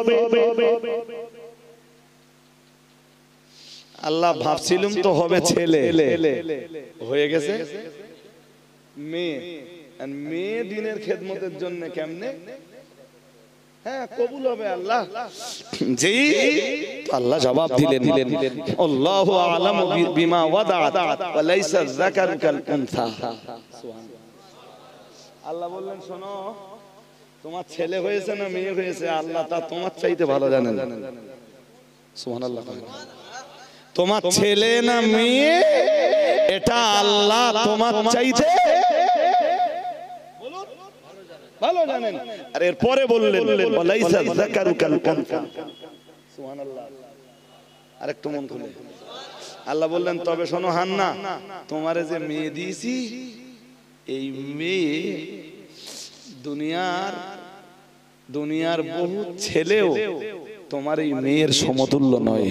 আল্লাহ ভাবছিলাম তো হবে ছেলে, হয়ে গেছে মেয়ে। মেয়ে দ্বীনের খেদমতের জন্য কেমনে? হ্যাঁ কবুল হবে আল্লাহ। জি আল্লাহ জবাব দিলেন আল্লাহু আ'লামু বিমা ওয়াদাআত ওয়া লাইসা যাকারু কাল উনসা। আল্লাহ বললেন শোনো, তোমার ছেলে হয়েছে না মেয়ে হয়েছে আল্লাহ তা তোমার চাইতে ভালো জানেন। সুবহানাল্লাহ। তোমার ছেলে না মেয়ে এটা আল্লাহ তোমার চাইতে ভালো জানেন। আর এরপরে বললেন ওয়ালাইসা যাকারু কাল উনসা। সুবহানাল্লাহ। আরেকটু মন খুলে আল্লাহ বললেন তবে শোনো হান্না, তোমারে যে মেয়ে দিয়েছি এই মেয়ে দুনিয়ার বহু ছেলেও তোমার এই মেয়ের সমতুল্য নয়।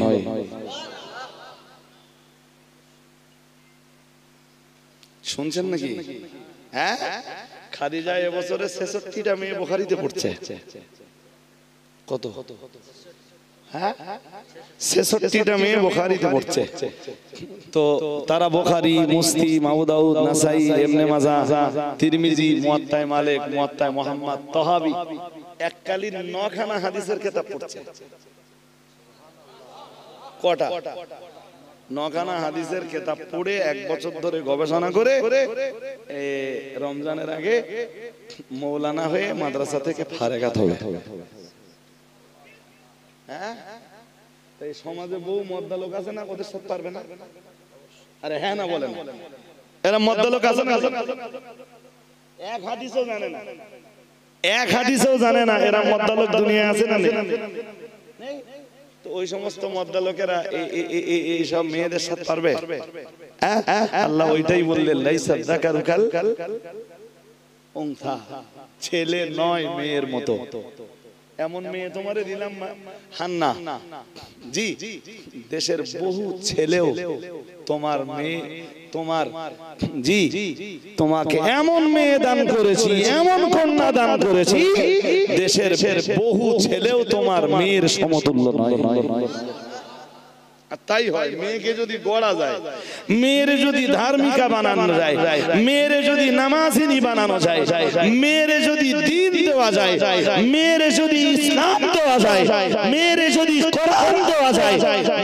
শুনছেন নাকি? হ্যাঁ, খাদিজা এবছরে 66টা মেয়ে বুখারীতে পড়ছে। কত? হ্যাঁ 66টা মেয়ে বুখারীতে পড়ছে। তো তারা বুখারী, মুসলিম, আবু দাউদ, নাসাই, ইবনে মাজাহ, তিরমিজি, মুয়াত্তা মালিক, মুয়াত্তা মুহাম্মদ, তাহাবি এককালীন 9খানা হাদিসের কিতাব পড়ছে। কটা? 9খানা হাদিসের কিতাব পড়ে 1 বছর ধরে গবেষণা করে রমজানের আগে মৌলানা হয়ে মাদ্রাসা থেকে ফারেগাত হবে। হ্যাঁ, এই সমাজে বহু মদ্দা লোক আছে না, ওদের সব পারবে না? আরে হ্যাঁ না বলেন, এরা মদ্দা লোক আছে না? এক হাদিসও জানে না, এক হাদিসও জানে না, এরা মদ্দা লোক দুনিয়া আছে না? নেই। তো ওই সমস্ত মদ্দা লোকেরা এই সব মেয়েদের সাথে পারবে? আল্লাহ ওইটাই বললেন লাইসা যাকারু কাল উনসা, ছেলে নয় মেয়ের মতো। এমন মেয়ে তোমারে দিলাম হান্না, জি দেশের বহু ছেলেও তোমার মেয়ে, তোমার জি তোমাকে এমন মেয়ে দান করেছি, এমন কন্যা দান করেছি, দেশের বহু ছেলেও তোমার মেয়ের সমতুল্য নয়। তাই হয়, মেয়েকে যদি গড়া যায়, মেয়ের যদি ধার্মিকা বানানো যায়, মেয়ের যদি নামাজিনী বানানো যায়, মেয়ের যদি দ্বীন দেওয়া যায়, মেয়ের যদি ইসলাম দেওয়া যায়, মেয়ের যদি কোরআন দেওয়া যায়,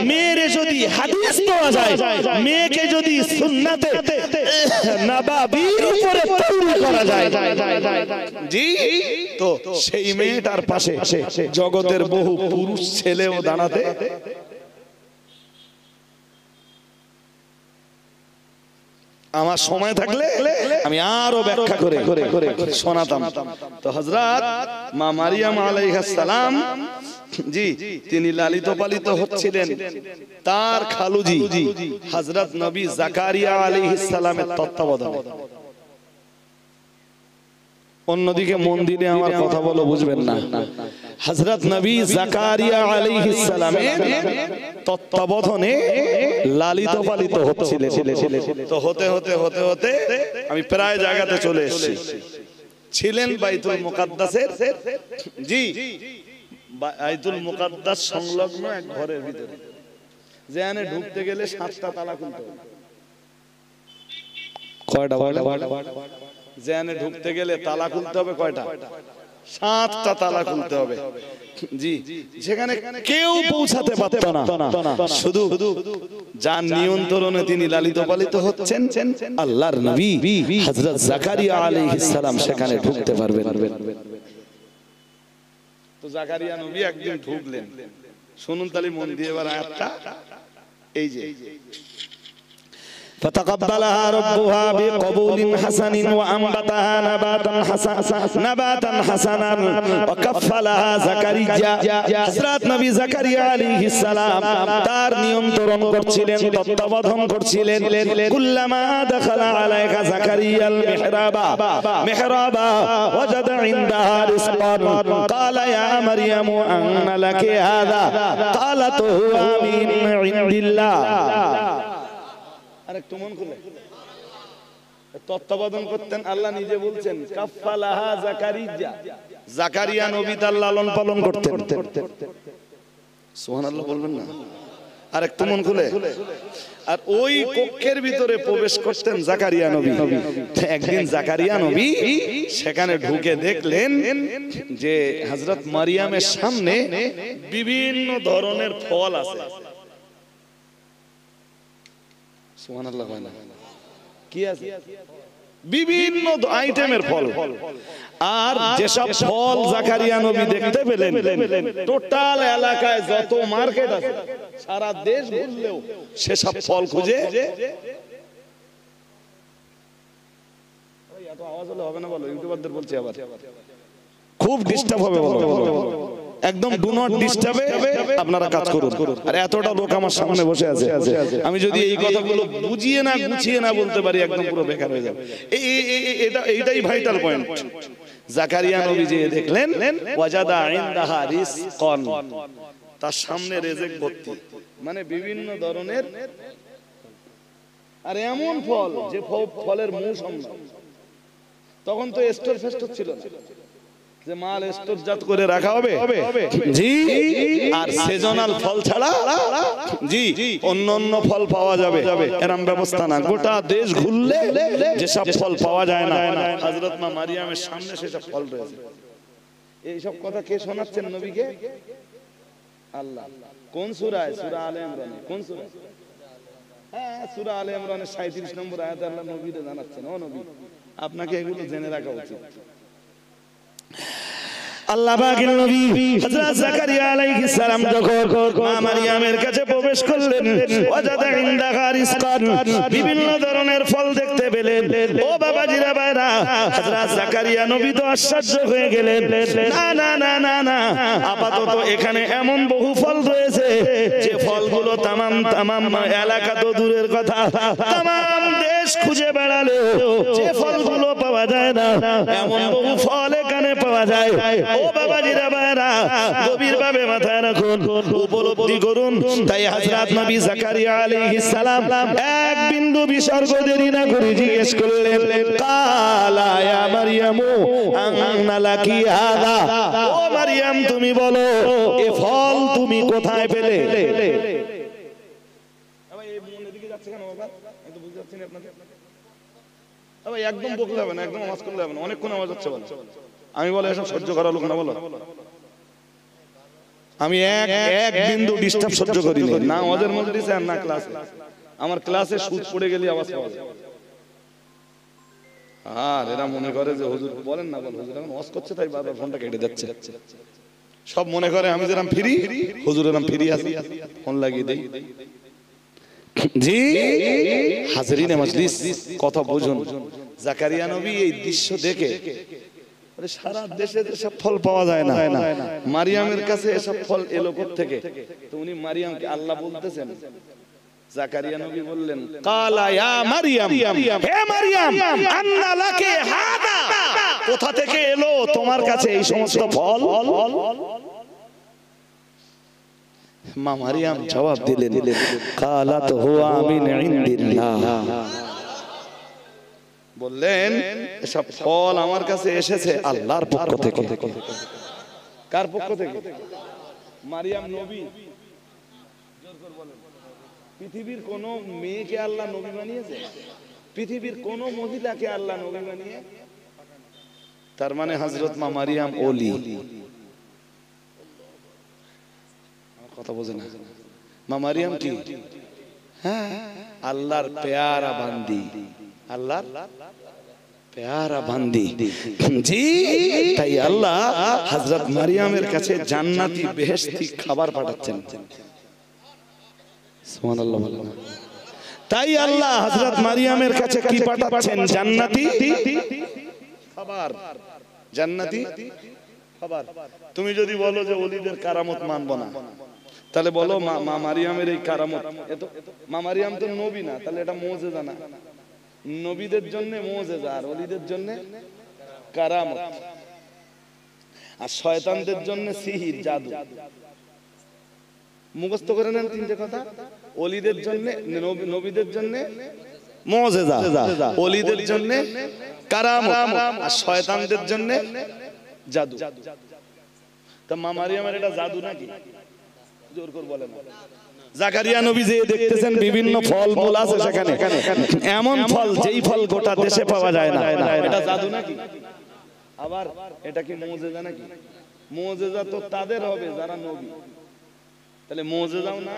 মেয়ের যদি হাদিস দেওয়া যায়, মেয়েকে যদি সুন্নাতে নববীর উপরে তৈরি করা যায়, জি তো সেই মেয়েটার পাশে জগতের বহু পুরুষ ছেলেও দাঁড়াতে। আমার সময় থাকলে আমি আরো ব্যাখ্যা করে শোনাতাম। তো হযরত মা মারিয়াম আলাইহিস সালাম জি তিনি লালিত পালিত হচ্ছিলেন তার খালুজি হযরত নবী জাকারিয়া আলাইহিস সালামের তত্ত্বাবধানে। অন্যদিকে মন দিলে আমার কথা বলো বুঝবেন না। হযরত নবী জাকারিয়া আলাইহিস সালামের তত্ত্বাবধানে লালিত পালিত হচ্ছিলেন। তো হতে হতে হতে হতে আমি প্রায় জায়গাতে চলে এসেছি। ছিলেন বাইতুল মুকাদ্দাসের জি বাইতুল মুকাদ্দাস সংলগ্ন এক ঘরের ভিতরে, যেখানে ঢুকতে গেলে 7টা তালা খুলতে হবে। কয়টা? যেখানে ঢুকতে গেলে তালা খুলতে হবে কয়টা? 7টা তালা খুলতে হবে। জি যেখানে কেউ পৌঁছাতে পারত না, শুধু যার নিয়ন্ত্রণে তিনি লালিত পালিত হচ্ছেন আল্লাহর নবী হযরত জাকারিয়া আলাইহিস সালাম সেখানে ঢুকতে পারবেন। তো জাকারিয়া নবী একদিন ঢুকলেন, শুনুন তাহলে মন দিয়ে এবার আয়াতটা। এই যে فتقبلها ربها بقبول حسن وأنبتها نباتا حسنا وكفلها زكريا। হযরত নবী জাকারিয়া আলাইহিস সালাম তার নিয়ন্ত্রণ করছিলেন, তত্ত্বাবধান করছিলেন। কুল্লামা দাখালা আলাইহা জাকারিয়াল মিহরাবা ওয়াজাদা ইনদাহা রিজকান ক্বালা ইয়া মারইয়ামু আন্না লাকি হাযা ক্বালাত হুয়া মিন ইনদিল্লাহ। আরেকটু মন খুলে তত্ত্বাবধান করতেন আল্লাহ নিজে বলছেন কাফালাহা জাকারিয়া, জাকারিয়া নবী তার লালন পালন করতেন। সুবহানাল্লাহ বলবেন না? আর একটু মন খুলে। আর ওই কক্ষের ভিতরে প্রবেশ করতেন জাকারিয়া নবী। একদিন জাকারিয়া নবী সেখানে ঢুকে দেখলেন যে হযরত মারিয়ামের সামনে বিভিন্ন ধরনের ফল আছে। সুবহানাল্লাহ। কি আছে? বিভিন্ন আইটেমের ফল। আর যেসব ফল জাকারিয়া নবী দেখতে পেলেন, টোটাল এলাকায় যত মার্কেট আছে, সারা দেশ ঘুরলেও সেসব ফল খুঁজে এত আওয়াজ হলে হবে না, বলো ইউটিউবারদের বলছি, আবার খুব ডিস্টার্ব হবে, বলো একদম ডু নট ডিস্টার্বে আপনারা কাজ করুন। আর এতটা লোক আমার সামনে বসে আছে, আমি যদি এই কথাগুলো বুঝিয়ে না গুছিয়ে না বলতে পারি একদম পুরো বেকার হয়ে যাবে। এইটাই ভাইটাল পয়েন্ট। জাকারিয়া নবী যে দেখলেন ওয়াজাদা ইনদাহা রিজকান, তার সামনে রিজিক ভর্তি, মানে বিভিন্ন ধরনের। আর এমন ফল যে ফলের মৌসুম না, তখন তো স্টোর ফেস্টোর ছিল না যে মাল স্টোরজাত করে রাখা হবে, জি। আর সিজনাল ফল ছাড়া জি অন্য অন্য ফল পাওয়া যাবে এরকম ব্যবস্থা না। গোটা দেশ ঘুরলে যেসব ফল পাওয়া যায় না, হযরত মা মারিয়ামের সামনে সেসব ফল রয়েছে। এইসব কথা কে শোনাচ্ছেন নবীকে? আল্লাহ। কোন সূরায়? সূরা আলে ইমরানে। কোন সূরা? হ্যাঁ, সূরা আলে ইমরানের 37 নম্বর আয়াতে আল্লাহ নবীকে জানাচ্ছেন, ও নবী আপনাকে এগুলো জেনে রাখা উচিত। আল্লাহ পাকের নবী হযরত জাকারিয়া আলাইহিস সালাম যখন মা মারিয়ামের কাছে প্রবেশ করলেন, ওয়াজাদা ইনদাহা রিজকান, বিভিন্ন ধরনের ফল দেখতে পেলেন। ও বাবাজিরা ভাইরা, হযরত জাকারিয়া নবী তো আশ্চর্য হয়ে গেলেন। না না না না না, আপাতত এখানে এমন বহু ফল রয়েছে যে ফলগুলো তামাম এলাকা তো দূরের কথা, তামাম দেশ খুঁজে বেড়ালেও যে ফলগুলো পাওয়া যায় না, এমন বহু ফল এখানে পাওয়া যায়। ও বাবাজিরা ভাইরা, গভীরভাবে মাথায় রাখুন, উপলব্ধি করুন। তাই হযরত নবী জাকারিয়া আলাইহিস সালাম এক বিন্দু বিসর্গ দেরি না করে জিজ্ঞেস করলেন, কালা ইয়া মারইয়ামু আন্না লাকি হাযা, ও মারইয়াম তুমি বলো এই ফল তুমি কোথায় পেলে? আবার এই মনের দিকে যাচ্ছে কেন বাবা? আমি তো বুঝতে পারছি না আপনাদের। আবার একদম বকলে হবে না, একদম আওয়াজ করলে হবে না, অনেকক্ষণ আওয়াজ হচ্ছে বলো। আমি বলে এসব সহ্য করা লোক না, বলো আমি এক বিন্দু ডিস্টার্ব সহ্য করি না ওদের মজলিসে আর না ক্লাসে। আমার ক্লাসে সুদ পড়ে গেলে আওয়াজ পাওয়া যায়। আর এরা মনে করে যে হুজুর বলেন না, বল হুজুর এখন ওয়াজ করছে তাই বারবার ফোনটা কেটে যাচ্ছে। সব মনে করে আমি যেরকম ফ্রি, হুজুর এরকম ফ্রি আছি, ফোন লাগিয়ে দেই। জি হাজরিনে মজলিস, কথা বুঝুন। জাকারিয়া নবী এই দৃশ্য দেখে, সারা দেশে এসব ফল পাওয়া যায় না, মারিয়ামের কাছে এসব ফল এলো কোত্থেকে? তো উনি মারিয়ামকে আল্লাহ বলতেছেন। জাকারিয়া নবী বললেন, কালা ইয়া মারিয়াম, হে মারিয়াম আন্না লাকি হাদা, কোথা থেকে এলো তোমার কাছে এই সমস্ত ফল? মা মারিয়াম জবাব দিলেন, কালাত হুয়া মিন ইনদিল্লাহ, বললেন এসব ফল আমার কাছে এসেছে আল্লাহর পক্ষ থেকে। কার পক্ষ থেকে? মারিয়াম নবী। পৃথিবীর কোন মেয়েকে আল্লাহ নবী বানিয়েছে? পৃথিবীর কোন মহিলাকে আল্লাহ নবী বানিয়ে? তার মানে হযরত মা মারিয়াম ওলি। কথা বোঝে না? মা মারিয়াম কি? হ্যাঁ, আল্লাহর পেয়ারা বান্দি, আল্লাহর পেয়ারা বান্দি। জি, তাই আল্লাহ হযরত মারিয়ামের কাছে জান্নাতি বেহেশতি খাবার পাঠাচ্ছেন। সুবহানাল্লাহ বলেন। তাই আল্লাহ হযরত মারিয়ামের কাছে কি পাঠাচ্ছেন? জান্নাতি খাবার, জান্নাতি খাবার। তুমি যদি বলো যে ওলিদের কারামত মানবো না, তাহলে বলো মা মারিয়ামের এই কারামত, মা মারিয়াম তো নবী না, তাহলে এটা মুজিজা না? নবীদের জন্য মুজিজা আর ওলিদের জন্য কারামত, আর শয়তানদের জন্য সিহির, জাদু। মুখস্থ করে নেন তিনটে কথা। ওলিদের জন্য, নবীদের জন্য মুজিজা, ওলিদের জন্য কারামত, আর শয়তানদের জন্য জাদু। তা মা মারিয়ামের এটা জাদু নাকি? জোর করে বলেন। জাকারিয়া নবী যে দেখতেছেন বিভিন্ন ফল মূল আছে সেখানে, এমন ফল যেই ফল গোটা দেশে পাওয়া যায় না। এটা জাদু নাকি? আবার এটা কি মুজিজা নাকি? মুজিজা তো তাদের হবে যারা নবী। তাহলে মুজিজাও না,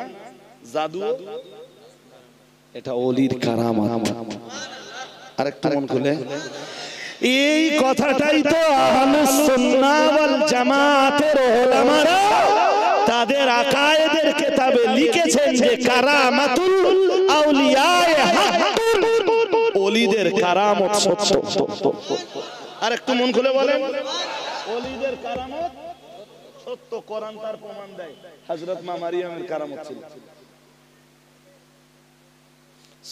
জাদু, এটা ওলির কারামাত। আরেকটু মন খুলে, এই কথাটাই তো আহলুস সুন্নাহ ওয়াল জামাতের উলামারা তাদের আকায়েদের কিতাবে লিখেছেন যে কারামাতুল আউলিয়ায়ে হাক্কুন, ওলিদের কারামত সত্য। আরেকটু মন খুলে বলেন, ওলিদের কারামত সত্য। কোরআন তার প্রমাণ দেয়। হযরত মা মারিয়ামের কারামত ছিল।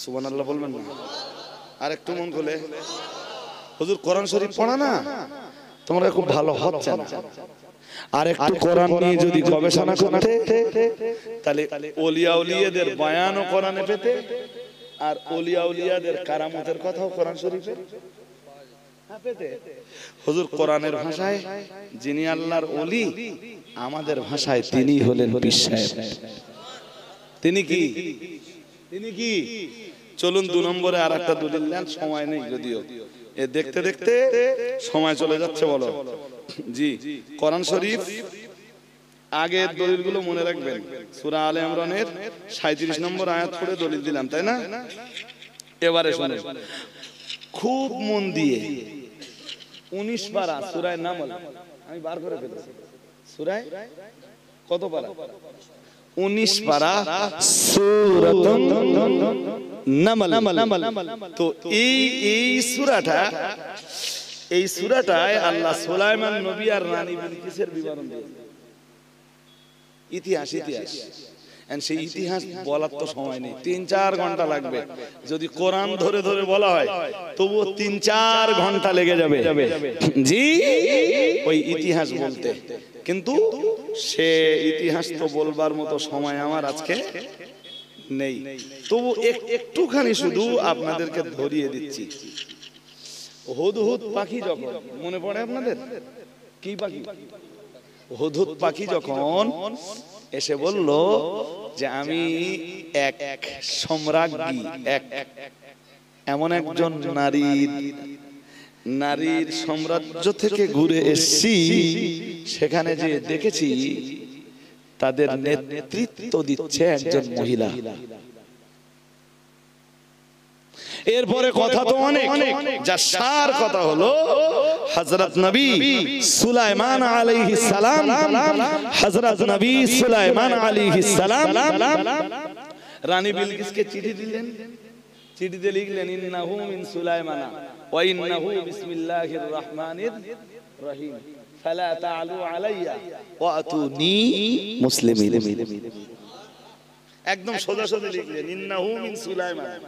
সুবহানাল্লাহ বলবেন না? আরেকটু মন খুলে, হুজুর কোরআন শরীফ পড়া না তোমরা খুব ভালো হচ্ছে না। আর একটু কোরআন নিয়ে যদি গবেষণা করতে তাহলে ওলিয়া উলিয়াদের বয়ানও কোরআনে পেতে, আর ওলিয়া উলিয়াদের কারামতের কথাও কোরআন শরীফে পেতে। হুজুর কোরআনের ভাষায় যিনি আল্লাহর ওলি, আমাদের ভাষায় তিনি হলেন পীর সাহেব। তিনি কি? তিনি কি? চলুন 2 নম্বরে আর একটা দলিল নেন, সময় নেই যদিও, এ দেখতে দেখতে সময় চলে যাচ্ছে। বলো জি। কোরআন শরীফ আগের দলিলগুলো মনে রাখবেন। সূরা আলে ইমরানের 37 নম্বর আয়াত পড়ে দলিল দিলাম, তাই না? এবারে শুনুন খুব মন দিয়ে। 19 পারা সূরা নামল, আমি বার করে ফেলেছি। সূরা কত পারা? 19 পারা সূরাতুন নামল। তো এই সূরাটায় আল্লাহ সুলাইমান নবী আর রানী বিলকিসের বিবরণ দিয়েছেন। ইতিহাস। সেই ইতিহাস বলার তো সময় নেই, 3-4 ঘন্টা লাগবে। যদি কোরআন ধরে ধরে বলা হয় তবুও 3-4 ঘন্টা লেগে যাবে জি ওই ইতিহাস বলতে। কিন্তু সে ইতিহাস তো বলবার মতো সময় আমার আজকে নেই। তবু একটুখানি শুধু আপনাদেরকে ধরিয়ে দিচ্ছি। হুদহুদ পাখি যখন, মনে পড়ে আপনাদের? কি পাখি? হুদহুদ পাখি যখন এসে বলল যে আমি এক সম্রাজ্ঞী, এমন একজন নারীর সাম্রাজ্য থেকে ঘুরে এসেছি, সেখানে যে দেখেছি তাদের নেতৃত্ব দিচ্ছে একজন মহিলা। এরপরে কথা তো অনেক, যা সার কথা হলো হযরত নবী সুলাইমান আলাইহিস সালাম, হযরত নবী সুলাইমান আলাইহিস সালাম রানী বিলকিসকে চিঠি দিলেন। চিঠিতে লিখলেন ইন্নাহু মিন সুলাইমান ওয়া ইন্নাহু বিসমিল্লাহির রহমানির রহিম ফালা তা'লু আলাইয়া ওয়া আতুনি মুসলিমিন। একদম সোজা সোজা লিখলেন ইন্নাহু মিন সুলাইমান।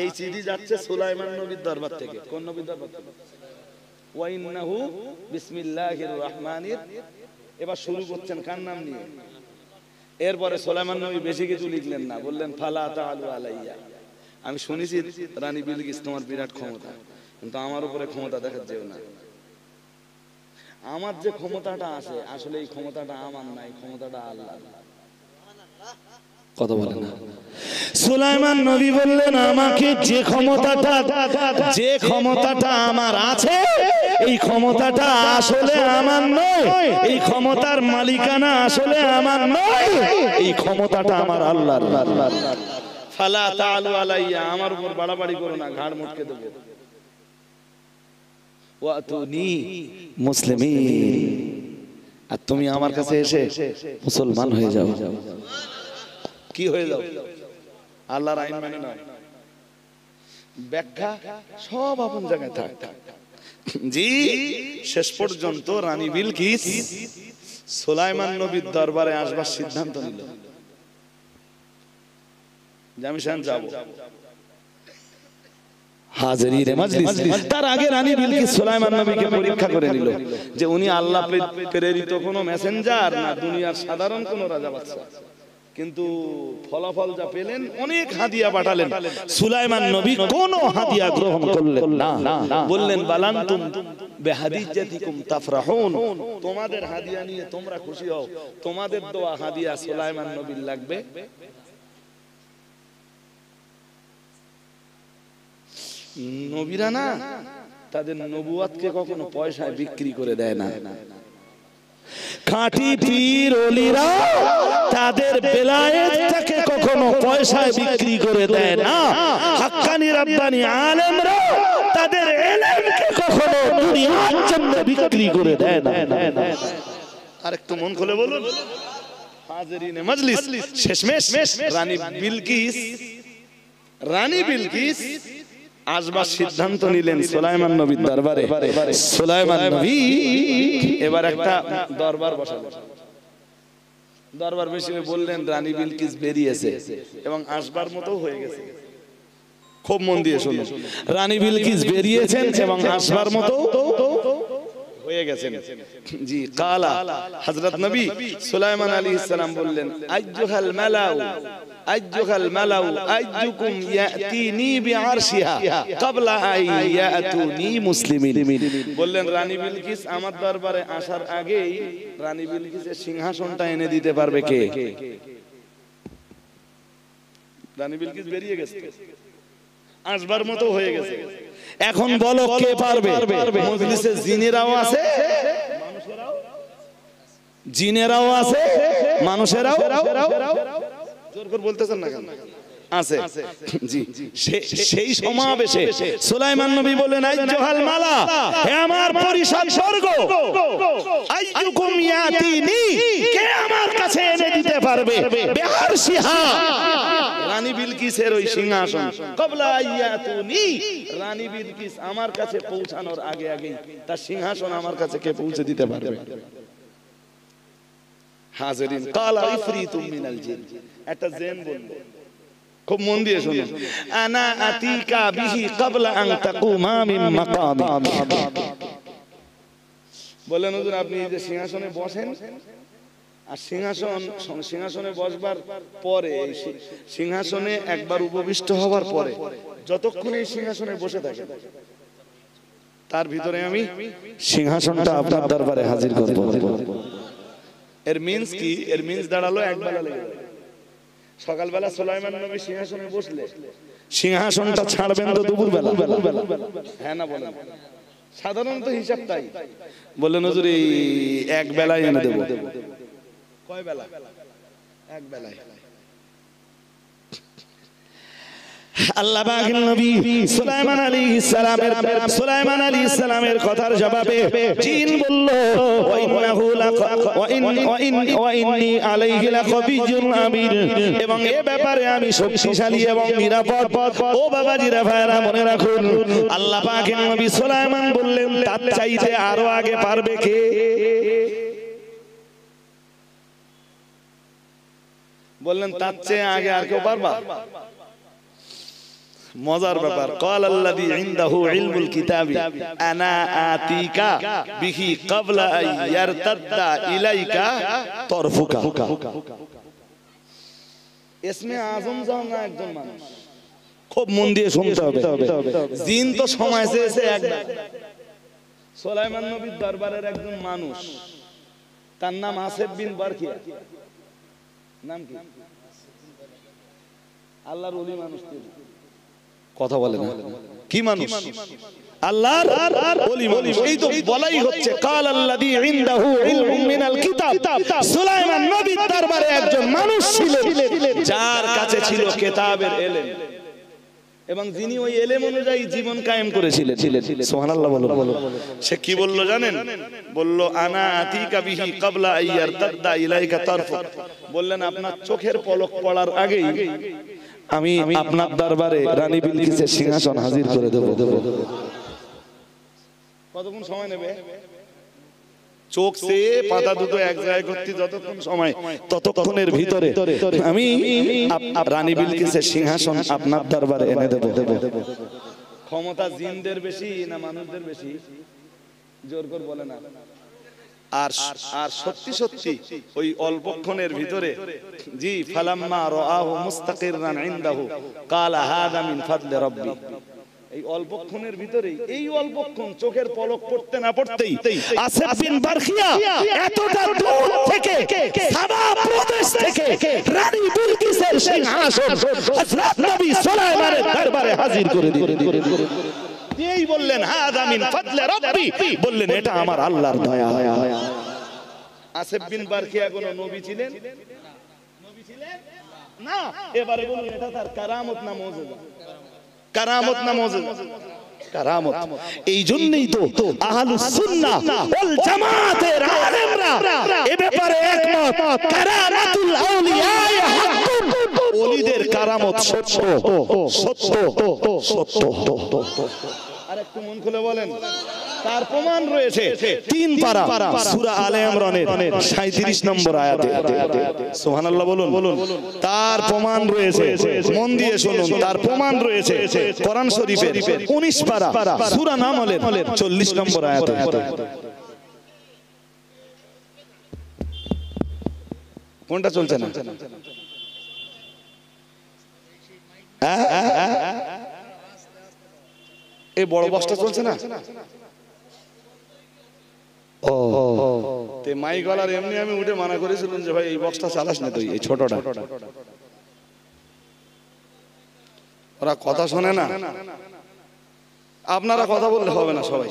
এই চিঠি যাচ্ছে সুলাইমান নবীর দরবার থেকে। কোন নবীর দরবার থেকে? ওয়া ইন্নাহু বিসমিল্লাহির রহমানির। এবার শুরু করছেন কার নাম নিয়ে? এরপরে সুলাইমান নবী বেশি কিছু লিখলেন না, বললেন ফালা তা'লু আলাইয়া। আমি শুনেছি রানী বিলকিস তোমার বিরাট ক্ষমতা, কিন্তু আমার উপরে ক্ষমতা দেখাতে যেও না। আমার যে ক্ষমতাটা আছে আসলে এই ক্ষমতাটা আমার না, এই ক্ষমতাটা আল্লাহর। কথা বলেন না। সুলাইমান নবী বললেন আমাকে যে ক্ষমতাটা আমার আছে, এই ক্ষমতাটা আসলে আমার নয়, এই ক্ষমতার মালিকানা আসলে আমার নয়, এই ক্ষমতাটা আমার আল্লাহর। ফালা তা'লু আলাইয়া, আমার উপর বাড়াবাড়ি করো না, ঘাড় মুটকে দেব। ওয়া আতুনি মুসলিমিন, আর তুমি আমার কাছে এসে মুসলমান হয়ে যাও। কি হয়ে যাও? আল্লাহর আইন মানে নয়। ব্যাখ্যা সব আপন জায়গায় থাক জি। শেষ পর্যন্ত রানী বিলকিস সুলাইমান নবীর দরবারে আসবার সিদ্ধান্ত নিল যে আমি সেখানে যাব। হাজিরে মাজলিস। তার আগে রানী বিলকিস সুলাইমান নবীকে পরীক্ষা করে নিল যে উনি আল্লাহ প্রেরিত কোনো মেসেঞ্জার না দুনিয়ার সাধারণ কোনো রাজা বাদশা। কিন্তু ফলাফল যা পেলেন, অনেক হাদিয়া পাঠালেন, সুলাইমান নবী কোনো হাদিয়া গ্রহণ করলেন না। বললেন বালান্তুম বিহাদিয়াতিকুম তাফরাহুন, তোমাদের হাদিয়া নিয়ে তোমরা খুশি হও, তোমাদের দেওয়া হাদিয়া সুলাইমান নবীর লাগবে। নবীরা না তাদের নবুয়াতকে কখনো পয়সায় বিক্রি করে দেয় না। খাঁটি পীর ওলিরা তাদের বেলায়েতটাকে কখনো পয়সায় বিক্রি করে দেয় না। হাক্কানি রাব্বানি আলেমরা তাদের ইলমকে কখনো দুনিয়ার জন্য বিক্রি করে দেয় না। আরেকটু মন খুলে বলুন হাজিরিনে মজলিস, শেষমেশ রানী বিলকিস আসবার সিদ্ধান্ত নিলেন সুলাইমান নবীর দরবারে। সুলাইমান নবী এবার একটা দরবার বসালেন। দরবার বেশি বললেন রানী বিলকিস বেরিয়েছে এবং আসবার মতো হয়ে গেছে। খুব মন দিয়ে শুনুন, রানী বিলকিস বেরিয়েছেন এবং আসবার মতো হয়ে গেছেন। জি, কালা হযরত নবী সুলাইমান আলাইহিস সালাম বললেন আইয়ুহাল মালাউ আইয়ুকুম ইয়াতিনি বিআরশিহা ক্বাবলা আইয়াতুনি মুসলিমিন। বললেন রানী বিলকিস আমার দরবারে আসার আগেই রানী বিলকিসের সিংহাসনটা এনে দিতে পারবে কে? রানী বিলকিস বেরিয়ে গেছে, আসবার মতো হয়ে গেছে। এখন বলো কে পারবে? মজলিসে জিনেরাও আছে, জিনেরাও আছে, মানুষেরাও জোর করে বলতেছেন না কেন? আছে। জি, সেই সমাবেশে সুলাইমান নবী বলেন আইয়ুহাল মালা, হে আমার পরিষদ বর্গ, আইয়ুকুম ইয়াতিনি, কে আমার কাছে এনে দিতে পারবে বিআরশিহা, রানী বিলকিসের ওই সিংহাসন, ক্বাবলা আইয়াতুনি, রানী বিলকিস আমার কাছে পৌঁছানোর আগে আগেই তার সিংহাসন আমার কাছে কে পৌঁছে দিতে পারবে? হাজিরিন, কালা ইফরিতুম মিনাল জিন, একটা জিন বলল, খুব মন দিয়ে শুনুন, আনা আতিকা বিহি ক্বাবলা আন তাকুমা মিন মাকামি। বলেন হুজুর আপনি যে সিংহাসনে বসেন, আর সিংহাসনে বসবার পরে, সিংহাসনে একবার উপবিষ্ট হওয়ার পরে যতক্ষণ এই সিংহাসনে বসে থাকে তার ভিতরে আমি সিংহাসনটা আপনার দরবারে হাজির করব। এর মিন্স কি? এর মিন্স দাঁড়ালো এক বেলা লেগে যাবে। সকালবেলা সুলাইমান নবী সিংহাসনে বসলে সিংহাসনটা ছাড়বেন তো দুপুর বেলা, হ্যাঁ না বলেন? সাধারণত হিসাব তাই। বললেন হুজুর এই এক বেলায় এনে দেব। কয় বেলা? এক বেলায়। আল্লাহ পাকের নবী সুলাইমান আলাইহিস সালামের কথার জবাবে জিন বলল ওয়া ইন্নী আলাইহি লাকাবিয়্যুন আমিন, এবং এ ব্যাপারে আমি শক্তিশালী এবং নিরাপদ। ও বাবাজিরা ভাইরা মনে রাখুন, আল্লাহ পাকের নবী সুলাইমান বললেন তার চাইতে আরো আগে পারবে কে? বললেন তার চেয়ে আগে আর কেউ পারবা? মজার ব্যাপার, ক্বালাল্লাযী ইনদাহু ইলমুল কিতাবি আনা আতিকা বিহি ক্বাবলা আইয়ারতাদ্দা ইলাইকা তরফুকা। ইসমে আযম যখন একজন মানুষ, খুব মন দিয়ে শুনতে হবে, জিন তো সময় চেয়েছে একবার। সুলাইমান নবীর দরবারের একজন মানুষ, তার নাম আসেফ বিন বারখিয়া। নাম কি? আল্লাহর ওলি মানুষ। কথা বলে না, কি মানুষ? আল্লাহর ওলি মানুষ। এই তো বলাই হচ্ছে ক্বালাল্লাযী ইনদাহু ইলমুম মিনাল কিতাব, সুলাইমান নবীর দরবারে একজন মানুষ ছিলেন যার কাছে ছিল কিতাবের ইলম, এবং যিনি ওই ইলম অনুযায়ী জীবন কায়েম করেছিলেন। সুবহানাল্লাহ বলো। সে কি বলল জানেন? বলল আনা আতিকা বিহি ক্বাবলা আইয়ারতাদ্দা ইলাইকা তরফুক। বললেন আপনার চোখের পলক পড়ার আগেই আমি আপনার দরবারে রানী বিলকিসের সিংহাসন হাজির করে দেব। কতক্ষণ সময় নেবে? চোখ সে পাতা দুটো এক জায়গায় করতে যতক্ষণ সময়, ততক্ষণের ভিতরে আমি রানী বিলকিসের সিংহাসন আপনার দরবারে এনে দেব। ক্ষমতা জিনদের বেশি না মানুষদের বেশি? জোর করে বলে না। আর আর সত্যি সত্যি ওই অল্পক্ষণের ভিতরে জি ফালাম্মা রাআহু মুস্তাকিরান ইনদাহু ক্বালা হাযা মিন ফাদলি রাব্বি। এই অল্পক্ষণের ভিতরেই, এই অল্পক্ষণ চোখের পলক পড়তে না পড়তেই আসিফ বিন বারখিয়া এতটা দূর থেকে সাবা প্রদেশ থেকে রানী বিলকিসের সিংহাসন হযরত নবী সুলাইমানের দরবারে হাজির করে দিলেন। এই বললেন হাযা মিন ফাদলি রাব্বি, বললেন এটা আমার আল্লাহর দয়া। আসিফ বিন বারখিয়া কোন নবী ছিলেন? নবী ছিলেন না। এবারে বলুন এটা তার কারামত না মুজিজা? কারামত না মুজিজা? কারামত। এই জন্যই তো আহলুস সুন্নাহ ওয়াল জামাতের আলেমরা এই ব্যাপারে একমত, কারামাতুল আউলিয়া হাক্কুন, ওলিদের কারামত সত্য সত্য সত্য। আরেকটু মন খুলে বলেন। তার প্রমাণ রয়েছে 3 পারা সূরা আলে ইমরানের 37 নম্বর আয়াতে। সুবহানাল্লাহ বলুন। তার প্রমাণ রয়েছে, মন দিয়ে শুনুন, তার প্রমাণ রয়েছে কোরআন শরীফের 19 পারা সূরা নামলের 40 নম্বর আয়াতে। কোনটা চলছে না? এই বড় বক্সটা চলছে না? ও তে মাই গলার এমনি আমি উঠে মানা করেছিলাম যে ভাই এই বক্সটা চালাস না তুই, এই ছোটটা। ওরা কথা শোনে না, আপনারা কথা বললে হবে না, সবাই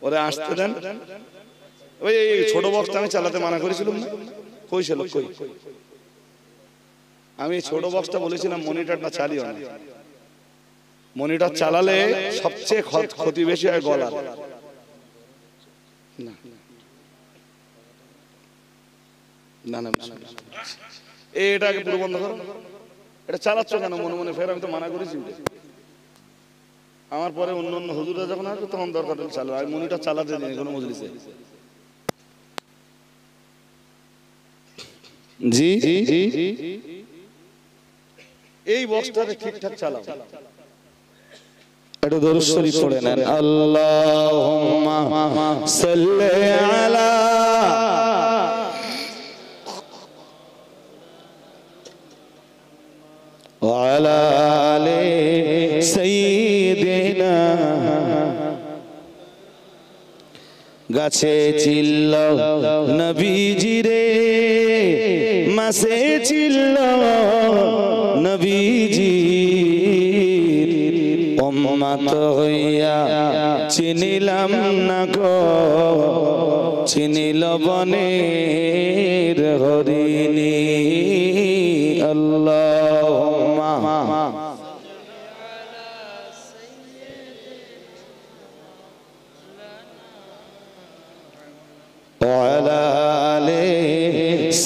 ওরা আসতে দেন। ওই এই ছোট বক্সটা আমি চালাতে মানা করেছিলাম না? কই ছিল? কই আমি ছোট বক্সটা বলেছিলাম মনিটরটা চালিও না। মনিটর চালালে সবচেয়ে ক্ষতি বেশি হয় গলার। না না না, এটাকে পুরো বন্ধ করো। এটা চালাচ্ছ কেন মনে মনে? ফের আমি তো মানা করেছি। আমার পরে অন্য অন্য হুজুররা যখন আসবে তখন দরকার চালাবে, আমি মনিটর চালাতে দিই কোনো মজলিসে। জি এই বক্সটাকে ঠিকঠাক চালাও। একটু দরুদ শরীফ পড়ে নেন। আল্লাহুম্মা সাল্লি আলা ওয়া আলা আলি সাইয়্যিদিনা। গাছে চিল্ল নবীজি রে, মাসে চিল্ল নবীজি, উম্মত হইয়া চিনিলাম না গো, চিনিল বনের হরিণী। আল্লাহুম্মা ওয়া আলা আলি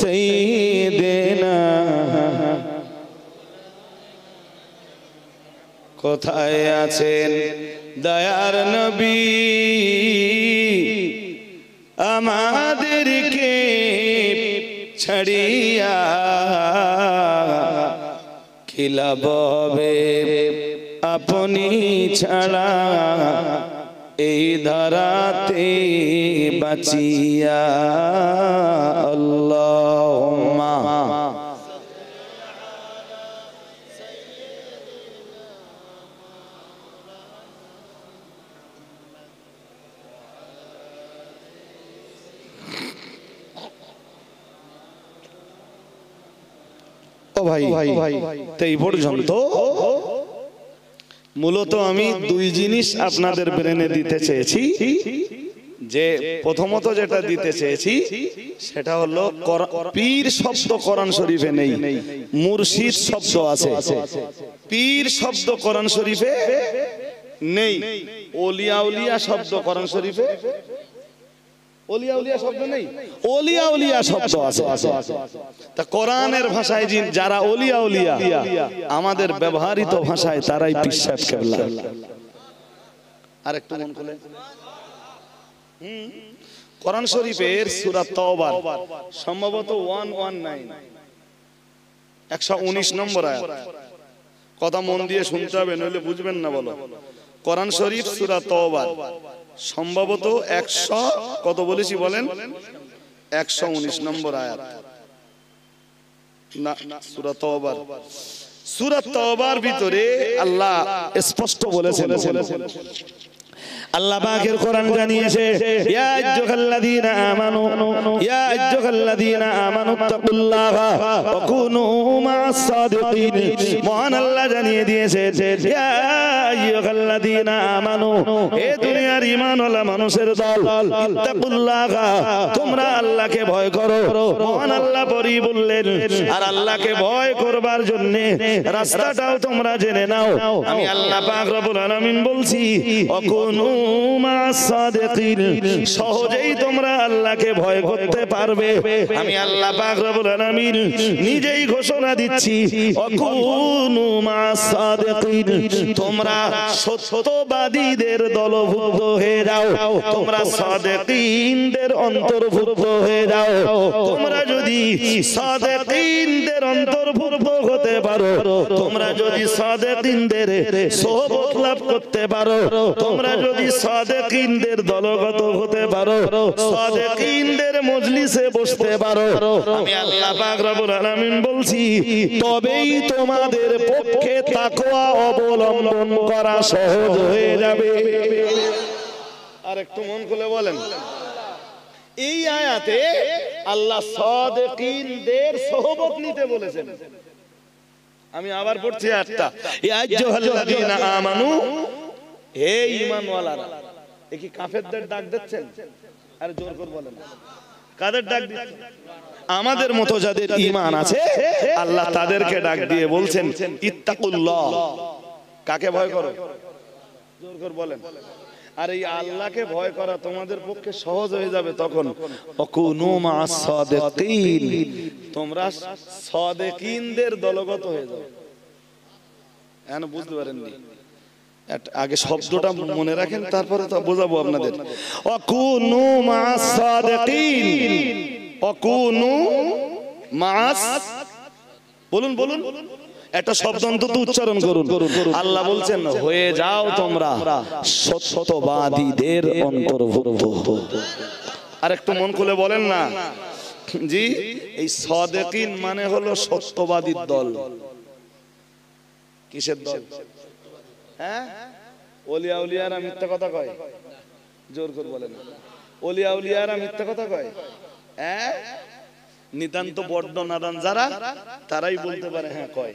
সাইয়্যিদিনা। কোথায় আছেন দয়ার নবী, আমাদেরকে ছাড়িয়া খিলাবে আপনি ছাড়া এই ধরাতে বাঁচিয়া। আল্লাহুম্মা এই পর্যন্ত মূলত আমি 2 জিনিস আপনাদের ব্রেনে দিতে চেয়েছি। যে প্রথমত যেটা দিতে চেয়েছি সেটা হলো পীর শব্দ কোরআন শরীফে নেই, মুর্শিদ শব্দ আছে। পীর শব্দ কোরআন শরীফে নেই, ওলিয়া উলিয়া শব্দ কোরআন শরীফে, ওলিয়া উলিয়া শব্দ নেই, ওলিয়া উলিয়া শব্দ আছে। তা কোরআনের ভাষায় যারা ওলিয়া উলিয়া, আমাদের ব্যবহৃত ভাষায় তারাই পীর সাহেব কেবলা। আরেকটু মন খুলে কোরআন শরীফের সূরা তাওবা সম্ভবত 119 নম্বর আয়াত। কথা মন দিয়ে শুনতে হবে, নইলে বুঝবেন না। বলো কোরআন শরীফ সূরা তওবা সম্ভবত 100 কত বলেছি বলেন 119 নম্বর আয়াত না সূরা তওবার ভিতরে আল্লাহ স্পষ্ট বলেছেন আল্লাহ পাকের কোরআন জানিয়েছে ইয়া আইয়ুহাল্লাযীনা আমানু তাকুল্লাহা ওয়া কুনু মা'আস সাদিকিন মহান আল্লাহ জানিয়ে দিয়েছে ইয়া আইয়ুহাল্লাযীনা আমানু হে দুনিয়ার ঈমানওয়ালা মানুষের দল তাকুল্লাহা তোমরা আল্লাহকে ভয় করো মহান আল্লাহ পরই বললেন আর আল্লাহকে ভয় করবার জন্য রাস্তাটাও তোমরা জেনে নাও আমি আল্লাহ পাক রব্বুল আলামিন বলছি ওয়া কুনু সহজেই তোমরা আল্লাহকে ভয় করতে পারবে আমি আল্লাহ পাক রব্বুল আলামিন নিজেই ঘোষণা দিচ্ছি অকুনু মা'আস সাদিকিন তোমরা সত্যবাদীদের দলভুক্ত হয়ে যাও তোমরা সাদিকিনদের অন্তর্ভুক্ত হয়ে যাও তোমরা যদি সাদিকিনদের অন্তর্ভুক্ত হতে পারো তোমরা যদি সাদিকিনদের সোহবত লাভ করতে পারো তোমরা যদি সাদিকিনদের দলগত হতে পারো সাদিকিনদের মজলিসে বসতে পারো আমি আল্লাহ পাক রব্বুল আলামিন বলছি তবেই তোমাদের পক্ষে তাকওয়া অবলম্বন করা সহজ হয়ে যাবে আর একটু মন খুলে বলেন এই আয়াতে আল্লাহ সাদিকিনদের সোহবত নিতে বলেছেন আমি আবার পড়ছি আয়াতটা ইয়া আইয়ুহাল্লাযীনা আমানু হে ঈমানওয়ালারা এ কি কাফেরদের ডাক দিচ্ছেন আর জোর করে বলেন কাদের ডাক দিচ্ছেন আমাদের মতো যাদের ঈমান আছে আল্লাহ তাদেরকে ডাক দিয়ে বলছেন ইত্তাকুল্লাহ কাকে ভয় করো জোর করে বলেন আর এই আল্লাহকে ভয় করা তোমাদের পক্ষে সহজ হয়ে যাবে তখন অকুনু মা'আস সাদিকিন তোমরা সাদিকিনদের দলগত হয়ে যাও এখন বুঝতে পারেননি আগে শব্দটা মনে রাখেন তারপরে তো বোঝাবো আপনাদের অকুনু মা'আস সাদিকিন অকুনু মা'আস বলুন বলুন একটা শব্দ অন্তত উচ্চারণ করুন আল্লাহ বলছেন হয়ে যাও তোমরা সত্যবাদীদের অন্তর্ভুক্ত আর একটু মন খুলে বলেন না জি এই সাদিকিন মানে হলো সত্যবাদীর দল কিসের দল হ্যাঁ ওলিয়া উলিয়ারা মিথ্যা কথা কয় জোর করে বলেন ওলিয়া উলিয়ারা মিথ্যা কথা কয় হ্যাঁ নিতান্ত বড্ড নাদান যারা তারাই বলতে পারে হ্যাঁ কয়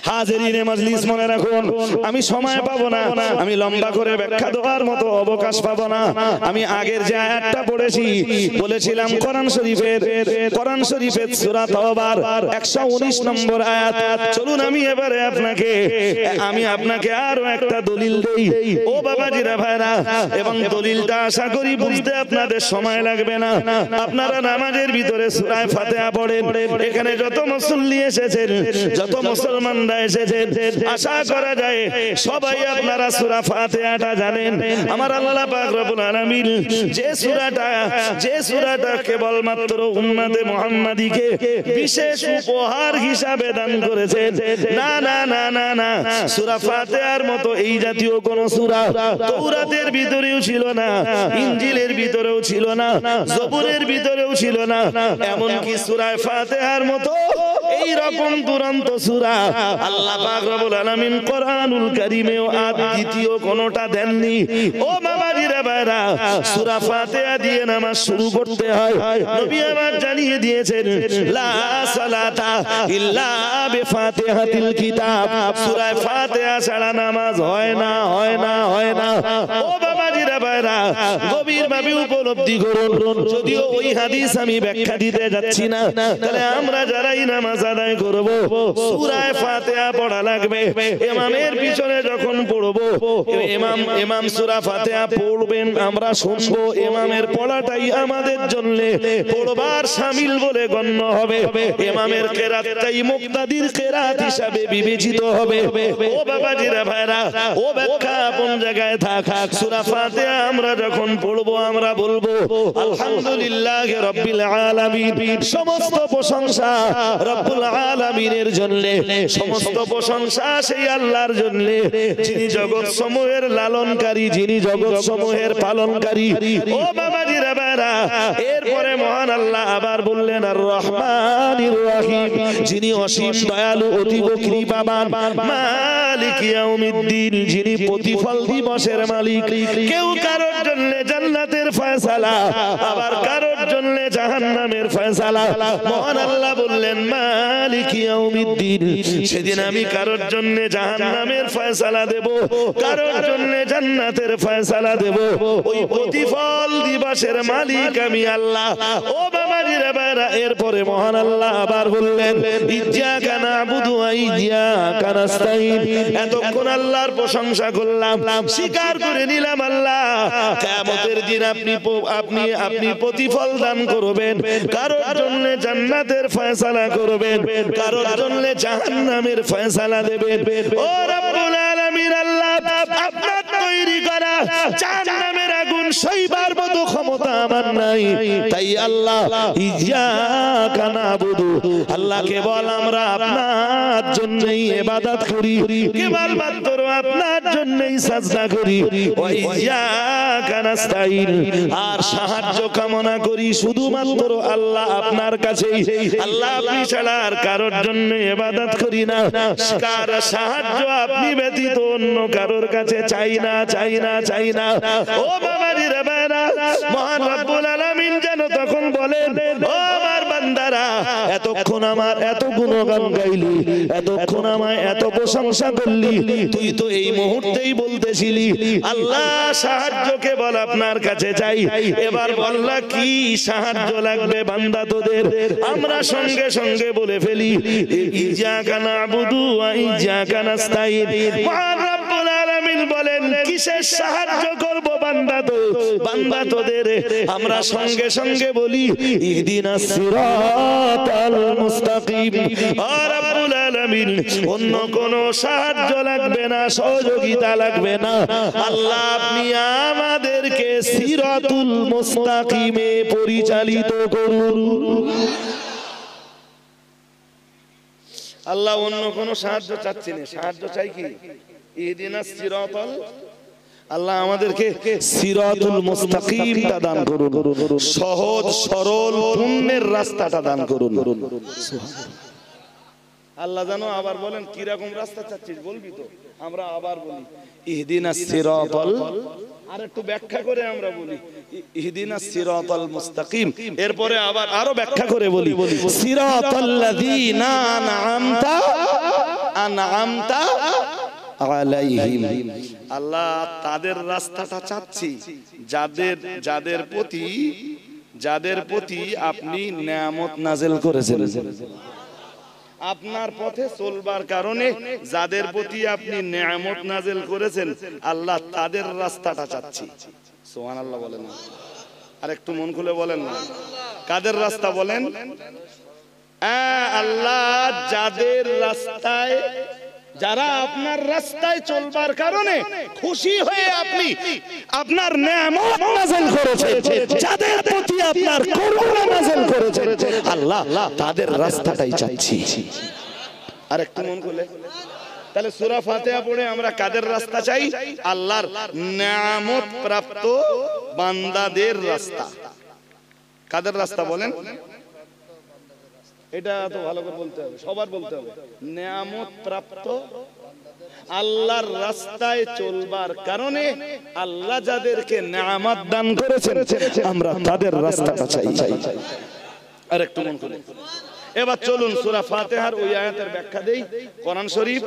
হাজিরিনে মজলিস মনে রাখুন আমি সময় পাবো না আমি লম্বা করে ব্যাখ্যা দেওয়ার মতো অবকাশ পাবো না আমি আগের যে আয়াতটা পড়েছি বলেছিলাম কোরআন শরীফের সূরা তাওবার 119 নম্বর আয়াত চলুন আমি এবারে আপনাকে আরো একটা দলিল দেই ও বাবাজিরা ভাইরা এবং দলিলটা আশা করি বুঝতে আপনাদের সময় লাগবে না আপনারা নামাজের ভিতরে সূরা ফাতিহা পড়েন এখানে যত মুসল্লি এসেছেন যত মুসলমানরা এসেছেন আশা করা যায় সবাই আপনারা সূরা ফাতিহাটা জানেন আমার আল্লাহ পাক রব্বুল আলামিন যে সূরাটা কেবলমাত্র উম্মতে মুহাম্মাদীকে বিশেষ উপহার হিসাবে দান করেছেন না না না না না সূরা ফাতিহার মতো এই জাতীয় কোন সূরা তাওরাতের ভিতরেও ছিল না ইনজিলের ভিতরেও ছিল না জবুরের ভিতরেও ছিল না এমন কি সূরা ফাতিহার মতো এই রকম দুরন্ত সূরা আল্লাহ পাক রব্বুল আলামিন কোরআনুল কারীমেও দ্বিতীয় কোনটা দেননি ও বাবাজিরা ভাইরা সূরা ফাতিহা দিয়ে নামাজ শুরু করতে হয় নবী আমার জানিয়ে দিয়েছেন লা সালাতা ইল্লা বিফাতিহাতিল কিতাব সূরা ফাতিহা ছাড়া নামাজ হয় না হয় না হয় না ও বাবাজিরা ভাইরা গভীরভাবে উপলব্ধি করুন যদিও ওই হাদিস আমি ব্যাখ্যা দিতে যাচ্ছি না তাহলে আমরা যারাই নামাজ আদায় করব সূরা ফাতিহা পড়া লাগবে ইমামের পিছনে যখন পড়ব ইমাম সূরা ফাতিহা পড়বেন আমরা শুনবো ইমামের পড়াটাই আমাদের জন্য পড়বার শামিল বলে গণ্য হবে ইমামের কিরাতটাই মুক্তাদির কিরাত হিসাবে বিবেচিত হবে ও বাবাজিরা ভাইরা ও ব্যাখ্যা কোন জায়গায় থাক সূরা ফাতিহা আমরা যখন পড়বো আমরা বলবো আলহামদুলিল্লাহি রাব্বিল আলামিন। সমস্ত প্রশংসা রব্বুল আলামিনের জন্য, সমস্ত প্রশংসা সেই আল্লাহর জন্য যিনি জগৎ সমূহের লালনকারী, যিনি জগৎ সমূহের পালনকারী। ও বাবাজিরা বারা, এরপরে মহান আল্লাহ আবার বললেন আর রহমানির রহিম, যিনি অসীম দয়ালু অতীব কৃপাবান। মালিক ইয়াউমিদ্দিন, যিনি প্রতিফল দিবসের মালিক। কেউ কারোর জন্য জান্নাতের ফয়সালা, আবার কারোর জন্য জাহান্নামের ফয়সালা। মহান আল্লাহ বললেন মালিক ইয়াউমিদ্দিন, সেদিন আমি কারোর জন্য জাহান্নামের ফয়সালা দেব, কারোর জন্য জান্নাতের ফয়সালা দেব। ওই প্রতিফল দিবসের মালিক আমি আল্লাহ। ও বাবাজিরা বারা, এরপরে মহান আল্লাহ আবার বললেন ইয়্যাকা না'বুদু ওয়া ইয়্যাকা নাস্তাঈন। এতক্ষণ আল্লাহর প্রশংসা করলাম, স্বীকার করে নিলাম আল্লাহ কিয়ামতের দিন আপনি প্রতিফল দান করবেন, কারোর জন্য জান্নাতের ফয়সালা করবেন, কারোর জন্য জাহান্নামের ফয়সালা দেবেন। ও রব্বুল আলামিন আল্লাহ, আপনার তৈরি করা জাহান্নামের আগুন সইবার মতো ক্ষমতা আমার নাই। তাই আল্লাহ ইয়্যাকা না'বুদু, আল্লাহ কেবল আমরা আপনার জন্যই ইবাদত করি, কেবল মাত্র আপনার জন্যই সাজদা করি। ওয়া ইয়্যাকা নাস্তাঈন, আর সাহায্য কামনা করি শুধুমাত্র আল্লাহ আপনার কাছেই। আল্লাহ আপনি ছাড়া আর কারোর জন্য ইবাদত করি না, কার সাহায্য আপনি ব্যতীত অন্য কারোর কাছে চাই না, চাই না, চাই না। ও বাবাজিরা বারা, মহান রব্বুল আলামিন যেন তখন বলেন ও আমার বান্দারা, এতক্ষণ আমার এত গুণগান গাইলি, এতক্ষণ আমায় এত প্রশংসা করলি, তুই তো এই মুহূর্তেই বলতেছিলি আল্লাহ সাহায্য কেবল আপনার কাছে চাই। এবার বললা কি সাহায্য লাগবে বান্দা তোদের? আমরা সঙ্গে সঙ্গে বলে ফেলি ইয়্যাকা না'বুদু ওয়া ইয়্যাকা নাস্তাঈন। মহান রব্বুল আলামিন বলেন কিসের সাহায্য করব বান্দা তোদের? আমরা সঙ্গে সঙ্গে বলি ইহদিনাস সিরাতাল মুস্তাকিম। ও রব্বুল আলামিন, অন্য কোনো সাহায্য লাগবে না, সহযোগিতা লাগবে না। আল্লাহ আপনি আমাদেরকে সিরাতুল মুস্তাকিমে পরিচালিত করুন। আল্লাহ অন্য কোনো সাহায্য চাচ্ছি না, সাহায্য চাই কি ইহদিনাস সিরাতাল, আল্লাহ আমাদেরকে সিরাতুল মুস্তাকিমটা দান করুন, সহজ সরল পুণ্যের রাস্তাটা দান করুন। আল্লাহ জানো আবার বলেন কি রকম রাস্তা চাচ্ছিস বলবি তো? আমরা আবার বলি ইহদিনাস সিরাতাল, আর একটু ব্যাখ্যা করে আমরা বলি ইহদিনাস সিরাতাল মুস্তাকিম। এরপরে আবার আরো ব্যাখ্যা করে বলি সিরাতাল্লাযীনা আন'আমতা আলাইহিম। আল্লাহ তাদের রাস্তাটা চাচ্ছি যাদের প্রতি আপনি নেয়ামত নাযিল করেছেন, আপনার পথে চলবার কারণে যাদের প্রতি আপনি নেয়ামত নাযিল করেছেন আল্লাহ তাদের রাস্তাটা চাচ্ছি। সুবহানাল্লাহ বলেন না? আর একটু মন খুলে বলেন না, কাদের রাস্তা বলেন? আল্লাহ যাদের রাস্তায়, যারা আপনার রাস্তায় চলবার কারণে খুশি হয়ে আপনি আপনার নেয়ামত নাযিল করেছেন, যাদের প্রতি আপনার করুণা নাযিল করেছেন আল্লাহ তাদের রাস্তাটাই চাইছি। আর একটু মন খুলে, তাহলে সূরা ফাতিহা পড়ে আমরা কাদের রাস্তা চাই? আল্লাহর নেয়ামত প্রাপ্ত বান্দাদের রাস্তা। কাদের রাস্তা বলেন? এটা তো ভালো করে বলতে হবে, সবার বলতে হবে। নেয়ামত প্রাপ্ত আল্লাহর রাস্তায় চলবার কারণে আল্লাহ যাদেরকে নেয়ামত দান করেছেন আমরা তাদের রাস্তাটা চাই। আর একটু মন করে এবার চলুন সূরা ফাতিহার ওই আয়াতের ব্যাখ্যা দেই। কোরআন শরীফ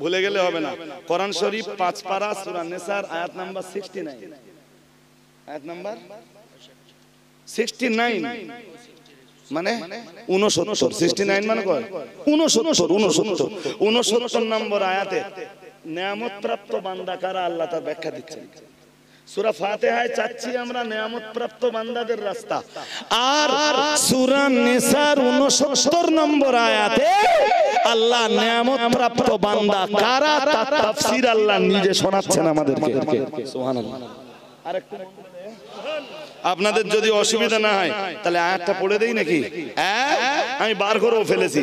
ভুলে গেলে হবে না, কোরআন শরীফ 5 পারা সূরা নিসার আয়াত নাম্বার 69, আয়াত নাম্বার 69 মানে 69, 69 মানে কয় 69 নম্বর আয়াতে নেয়ামত প্রাপ্ত বান্দা কারা আল্লাহ তার ব্যাখ্যা দিচ্ছেন। সূরা ফাতিহায় চাচ্ছি আমরা নেয়ামত প্রাপ্ত বান্দাদের রাস্তা, আর সূরা নিসার 69 নম্বর আয়াতে আল্লাহ নেয়ামত প্রাপ্ত বান্দা কারা তার তাফসীর আল্লাহ নিজে শোনাচ্ছেন আমাদেরকে। সুবহানাল্লাহ। আরেকটু আপনাদের যদি অসুবিধা না হয় তাহলে আয়াতটা পড়ে দেই নাকি? আমি বার করেও ফেলেছি।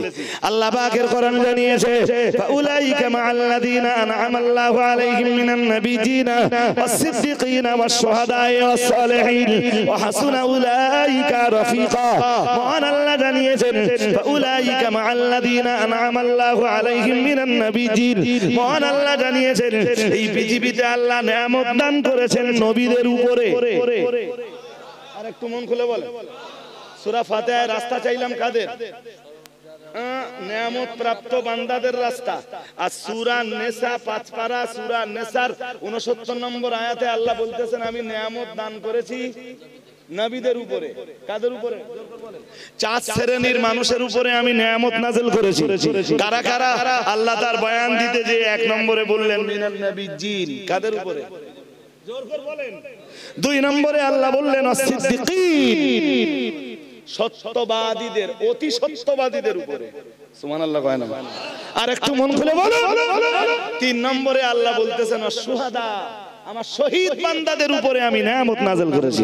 আল্লাহ পাকের কোরআন জানিয়েছে ফাউলাইকা মাআল্লাযীনা আন'আমাল্লাহু আলাইহিম মিনান নাবিয়্যিনা ওয়াস-সিদ্দীকিনা ওয়াশ-শুহাদা'i ওয়াস-সালিহিন ওয়া হাসুনা উলাইকা রাফীকা। মহান আল্লাহ জানিয়েছেন ফাউলাইকা মাআল্লাযীনা আন'আমাল্লাহু আলাইহিম মিনান নাবিয়্যিন। মহান আল্লাহ জানিয়েছেন এই পৃথিবীতে আল্লাহ নিয়ামত দান করেছেন নবীদের উপরে। আর একটু মন খুলে বলে সূরা ফাতিহায় রাস্তা চাইলাম কাদের? নিয়ামত প্রাপ্ত বান্দাদের রাস্তা। আর সূরা নিসা 5 পারা সূরা নিসার 69 নম্বর আয়াতে আল্লাহ বলতেছেন আমি নিয়ামত দান করেছি নবীদের উপরে। কাদের উপরে? 4 শ্রেণীর মানুষের উপরে আমি নিয়ামত নাযিল করেছি। কারা কারা? আল্লাহ তার বয়ান দিতে যে 1 নম্বরে বললেন মিনান নাবিয়্যিন। কাদের উপরে? জোর করে বলেন। 2 নম্বরে আল্লাহ বললেন as-সিদ্দীকিন, সত্যবাদীদের, অতি সত্যবাদীদের উপরে। সুবহানাল্লাহ কয় না? আর একটু মন খুলে বলো। 3 নম্বরে আল্লাহ বলতেছেন আশ-শুহাদা, আমার শহীদ বান্দাদের উপরে আমি নিয়ামত নাযিল করেছি।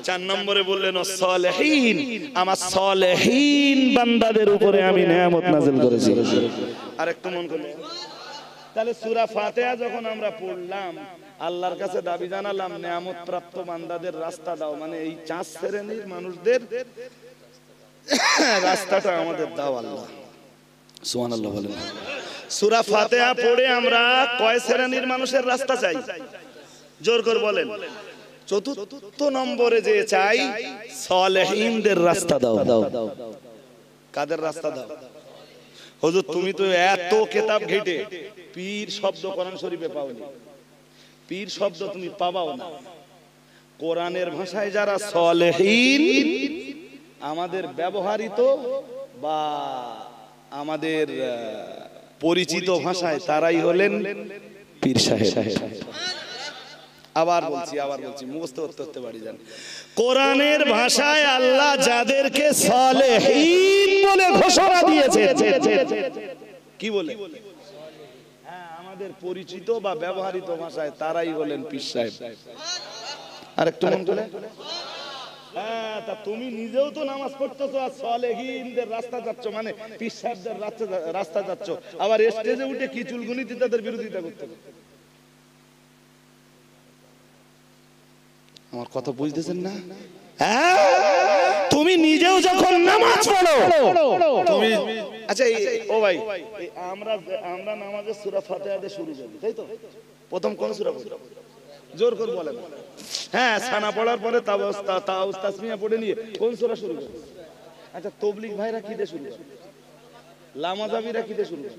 4 নম্বরে বললেন আস-সালিহিন, আমার সালেহীন বান্দাদের উপরে আমি নিয়ামত নাযিল করেছি। আর একটু মন খুলে। তাহলে সূরা ফাতিহা যখন আমরা পড়লাম আল্লাহর কাছে দাবি জানালাম নিয়ামত প্রাপ্ত বান্দাদের রাস্তা দাও, মানে এই 4 শ্রেণীর মানুষদের রাস্তাটা আমাদের দাও আল্লাহ। সুবহানাল্লাহ বলেন। সূরা ফাতিহা পড়ে আমরা কয় শ্রেণীর মানুষের রাস্তা চাই? জোর করে বলেন। 4 নম্বরে যে চাই সালেহীনদের রাস্তা দাও। কাদের রাস্তা দাও? হুজুর তুমি তো এত কিতাব ঘেটে পীর শব্দ কোরআন শরীফে পাওনি। পীর শব্দ তুমি পাবাও না। কোরআনের ভাষায় যারা সালেহীন, আমাদের ব্যবহৃত বা আমাদের পরিচিত ভাষায় তারাই হলেন পীর সাহেব। আবার বলছি মুখস্থ করতে পারি জান। কোরআনের ভাষায় আল্লাহ যাদেরকে সালেহীন বলে ঘোষণা দিয়েছে, কি বলে? আমাদের পরিচিত বা ব্যবহৃত ভাষায় তারাই হলেন পীর সাহেব। আর একটু মন করে। তা তুমি নিজেও তো নামাজ পড়তেছো আর সালেহীনদের রাস্তা যাচ্ছ, মানে পীর সাহেবদের রাস্তা যাচ্ছ, আবার স্টেজে উঠে কি চুলগুনিতে তাদের বিরোধিতা করতে। আমার কথা বুঝতেছেন না? তুমি নিজেও যখন নামাজ পড়ো তুমি, আচ্ছা ও ভাই আমরা নামাজের সূরা ফাতিহা দিয়ে শুরু করি, তাই তো? প্রথম কোন সূরা পড়ি? জোর করে বলেন। হ্যাঁ, সানা পড়ার পরে তাওয়াজ তাসমিয়া পড়ে নিয়ে কোন সূরা শুরু করি? আচ্ছা তাবলীগ ভাইরা কি দিয়ে শুরু করে? লামাজাবিরা কি দিয়ে শুরু করে?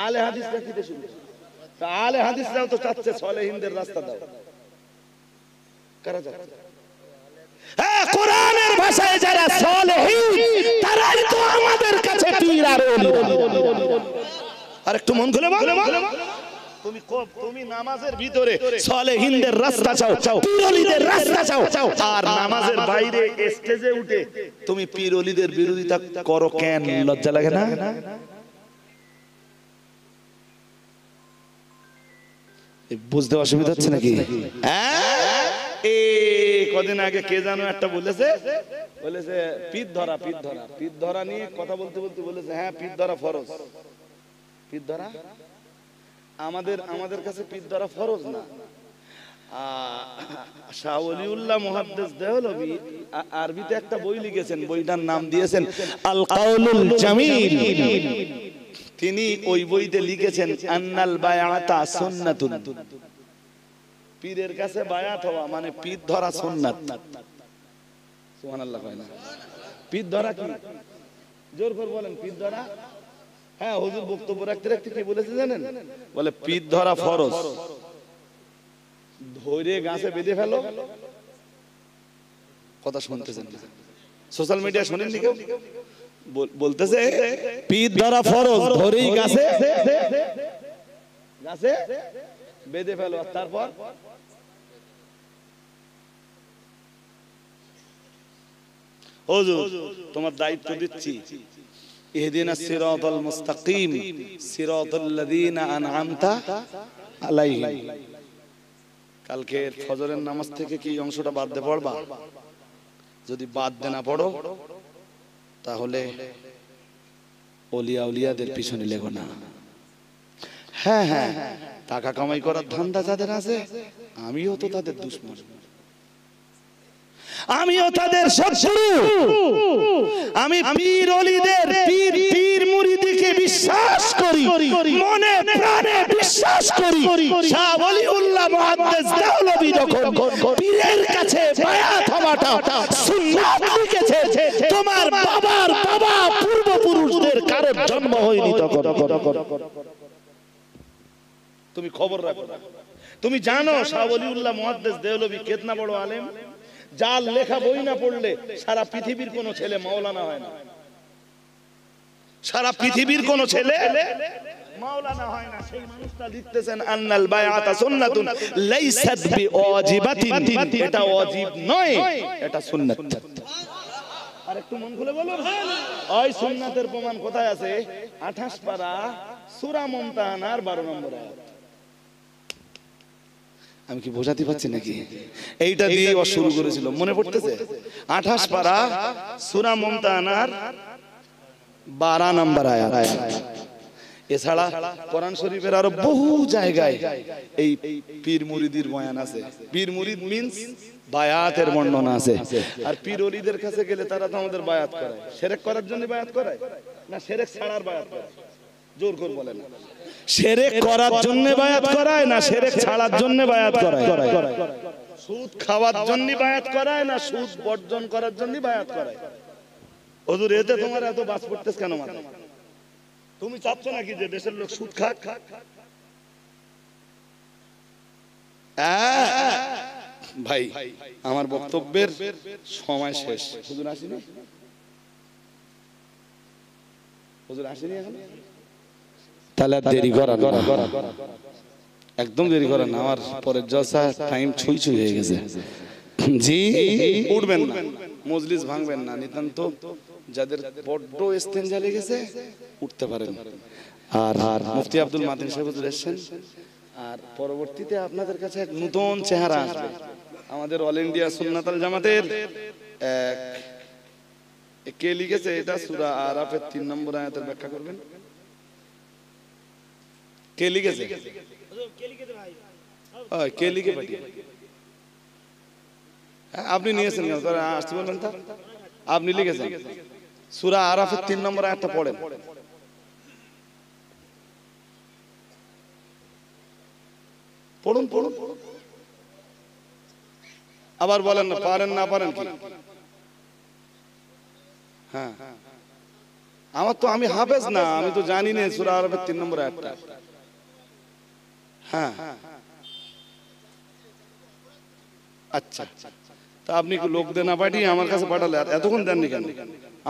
আলে হাদিসরা কি দিয়ে শুরু করে? তা আলে হাদিসরাও তো চাচ্ছে সালেহীনদের রাস্তা দাও। কারা যাচ্ছে? হ্যাঁ, কোরআনের ভাষায় যারা সালেহীন তারাই তো আমাদের কাছে পীর আর ওলি। আর একটু মন খুলে বলো। তুমি নামাজের ভিতরে সালেহীনদের রাস্তা চাও, পীর ওলিদের রাস্তা চাও, আর নামাজের বাইরে স্টেজে উঠে তুমি পীর ওলিদের বিরোধিতা করো কেন? লজ্জা লাগে না? বুঝতে অসুবিধা হচ্ছে নাকি? হ্যাঁ, কদিন আগে কে জানো একটা বলেছে পীর ধরা নিয়ে কথা বলতে বলেছে হ্যাঁ পীর ধরা ফরজ। পীর ধরা আমাদের কাছে পীর ধরা ফরজ না। শাহ ওলিউল্লাহ মুহাদ্দিস দেহলভী আরবিতে একটা বই লিখেছেন, বইটার নাম দিয়েছেন আল কাউলুল জামিল। তিনি ওই বইতে লিখেছেন আন্নাল বায়াতা সুন্নাতুন, পীরের কাছে বায়াত হওয়া মানে পীর ধরা সুন্নাত। সুবহানাল্লাহ কয় না? পীর ধরা কি? জোর করে বলেন পীর ধরা। হ্যাঁ, হুজুর বক্তব্য রাখতে কি বলেছে জানেন? বলে পীর ধরা ফরজ, ধরে গাছে বেঁধে ফেলো। কথা শুনতেছেন না? সোশ্যাল মিডিয়া শুনেননি কেউ? বলতেছে পীর ধরা ফরজ, ধরেই গাছে বেঁধে ফেলো। আর তারপর হুজুর তোমার দায়িত্ব দিচ্ছি, ইহদিনাস সিরাতাল মুস্তাকিম সিরাতাল লাযিনা আন'আমতা আলাইহিম। কালকে ফজরের নামাজ থেকে কি অংশটা বাদ দিয়ে পড়বা? যদি বাদ দে না পড়ো তাহলে ওলিয়া উলিয়াদের পিছনে লেগো না। হ্যাঁ হ্যাঁ, টাকা কামাই করার ধান্দা যাদের আছে, আমিও তো তাদের দুশমন, আমিও তাদের শত্রু। আমি পীর ওলিদের পীর মুরিদিকে বিশ্বাস করি, মনে প্রাণে বিশ্বাস করি। শাহ ওলিউল্লাহ মুহাদ্দিস দেওলভী যখন পীরের কাছে বায়াত হওয়াটা সুন্নাত লিখেছে, তোমার বাবার বাবা পূর্বপুরুষদের কারোর জন্ম হয়নি তখন। তুমি খবর রাখো, তুমি জানো শাহ ওলিউল্লাহ মুহাদ্দিস দেওলভী কেতনা বড় আলেম? যার লেখা বই না পড়লে সারা পৃথিবীর কোন ছেলে মাওলানা হয় না। সারা পৃথিবীর কোন ছেলে মাওলানা হয় না। সেই মানুষটা লিখতেছেন আন্নাল বায়াতা সুন্নাতুন লাইসাত বিওয়াজিবাতিন, এটা ওয়াজিব নয়, এটা সুন্নাত। আর একটু মন খুলে বলুন, ওই সুন্নাতের প্রমাণ কোথায় আছে? 28 পারা সূরা মুমতাহানার 12 নম্বর আয়াত। আমি কি বোঝাতে পারছি নাকি? এইটা দিয়ে ও শুরু করেছিল, মনে পড়তেছে? 28 পারা সূরা মুমতাহানার 12 নম্বর আয়াত। এছাড়া কোরআন শরীফের আরো বহু জায়গায় এই পীর মুরিদির বয়ান আছে। পীর মুরিদ মিন্স বায়াতের বর্ণনা আছে। আর পীর ওলিদের কাছে গেলে তারা তো আমাদের বায়াত করায়। শিরক করার জন্য বায়াত করায় না শিরক ছাড়ার বায়াত করায়? জোর করে বলেন, শিরক করার জন্য বায়াত করায় না শিরক ছাড়ার জন্য বায়াত করায়? সুদ খাওয়ার জন্য বায়াত করায় না সুদ বর্জন করার জন্য বায়াত করায়? হুজুর এতে তোমার এত বাস পড়তেছ কেন মাথায়? তুমি চাচ্ছ নাকি যে দেশের লোক সুদ খাক? ভাই আমার বক্তব্যের সময় শেষ। হুজুর আসেনি? হুজুর আসেনি এখন? তাহলে দেরি করা, একদম দেরি করেন না। আমার পরের জলসা টাইম ছুঁই ছুঁই হয়ে গেছে। জি, উঠবেন না, মজলিস ভাঙবেন না। নিতান্ত যাদের বড্ড ইস্তেঞ্জা লেগেছে উঠতে পারেন। আর মুফতি আব্দুল মাতিন সাহেব এসেছেন। আর পরবর্তীতে আপনাদের কাছে এক নতুন চেহারা আসবে। আমাদের অল ইন্ডিয়া সুন্নাতুল জামাতের কে লিখেছে এটা? সূরা আরাফের 3 নম্বর আয়াতের ব্যাখ্যা করবেন। কে লিখেছে? কে লিখে পাঠিয়ে? আপনি নিয়েছেন কেন? আসতে বলবেন তা? আপনি লিখেছেন সূরা আরাফের 3 নম্বর আয়াতটা পড়েন। পড়ুন পড়ুন, আবার বলেন না পারেন না পারেন কি? হ্যাঁ, আমার তো, আমি হাফেজ না, আমি তো জানি না সূরা আরাফের 3 নম্বর আয়াতটা। হ্যাঁ, আচ্ছা, তা আপনি লোকদের না পাঠিয়ে আমার কাছে পাঠালে আর এতক্ষণ দেননি কেন?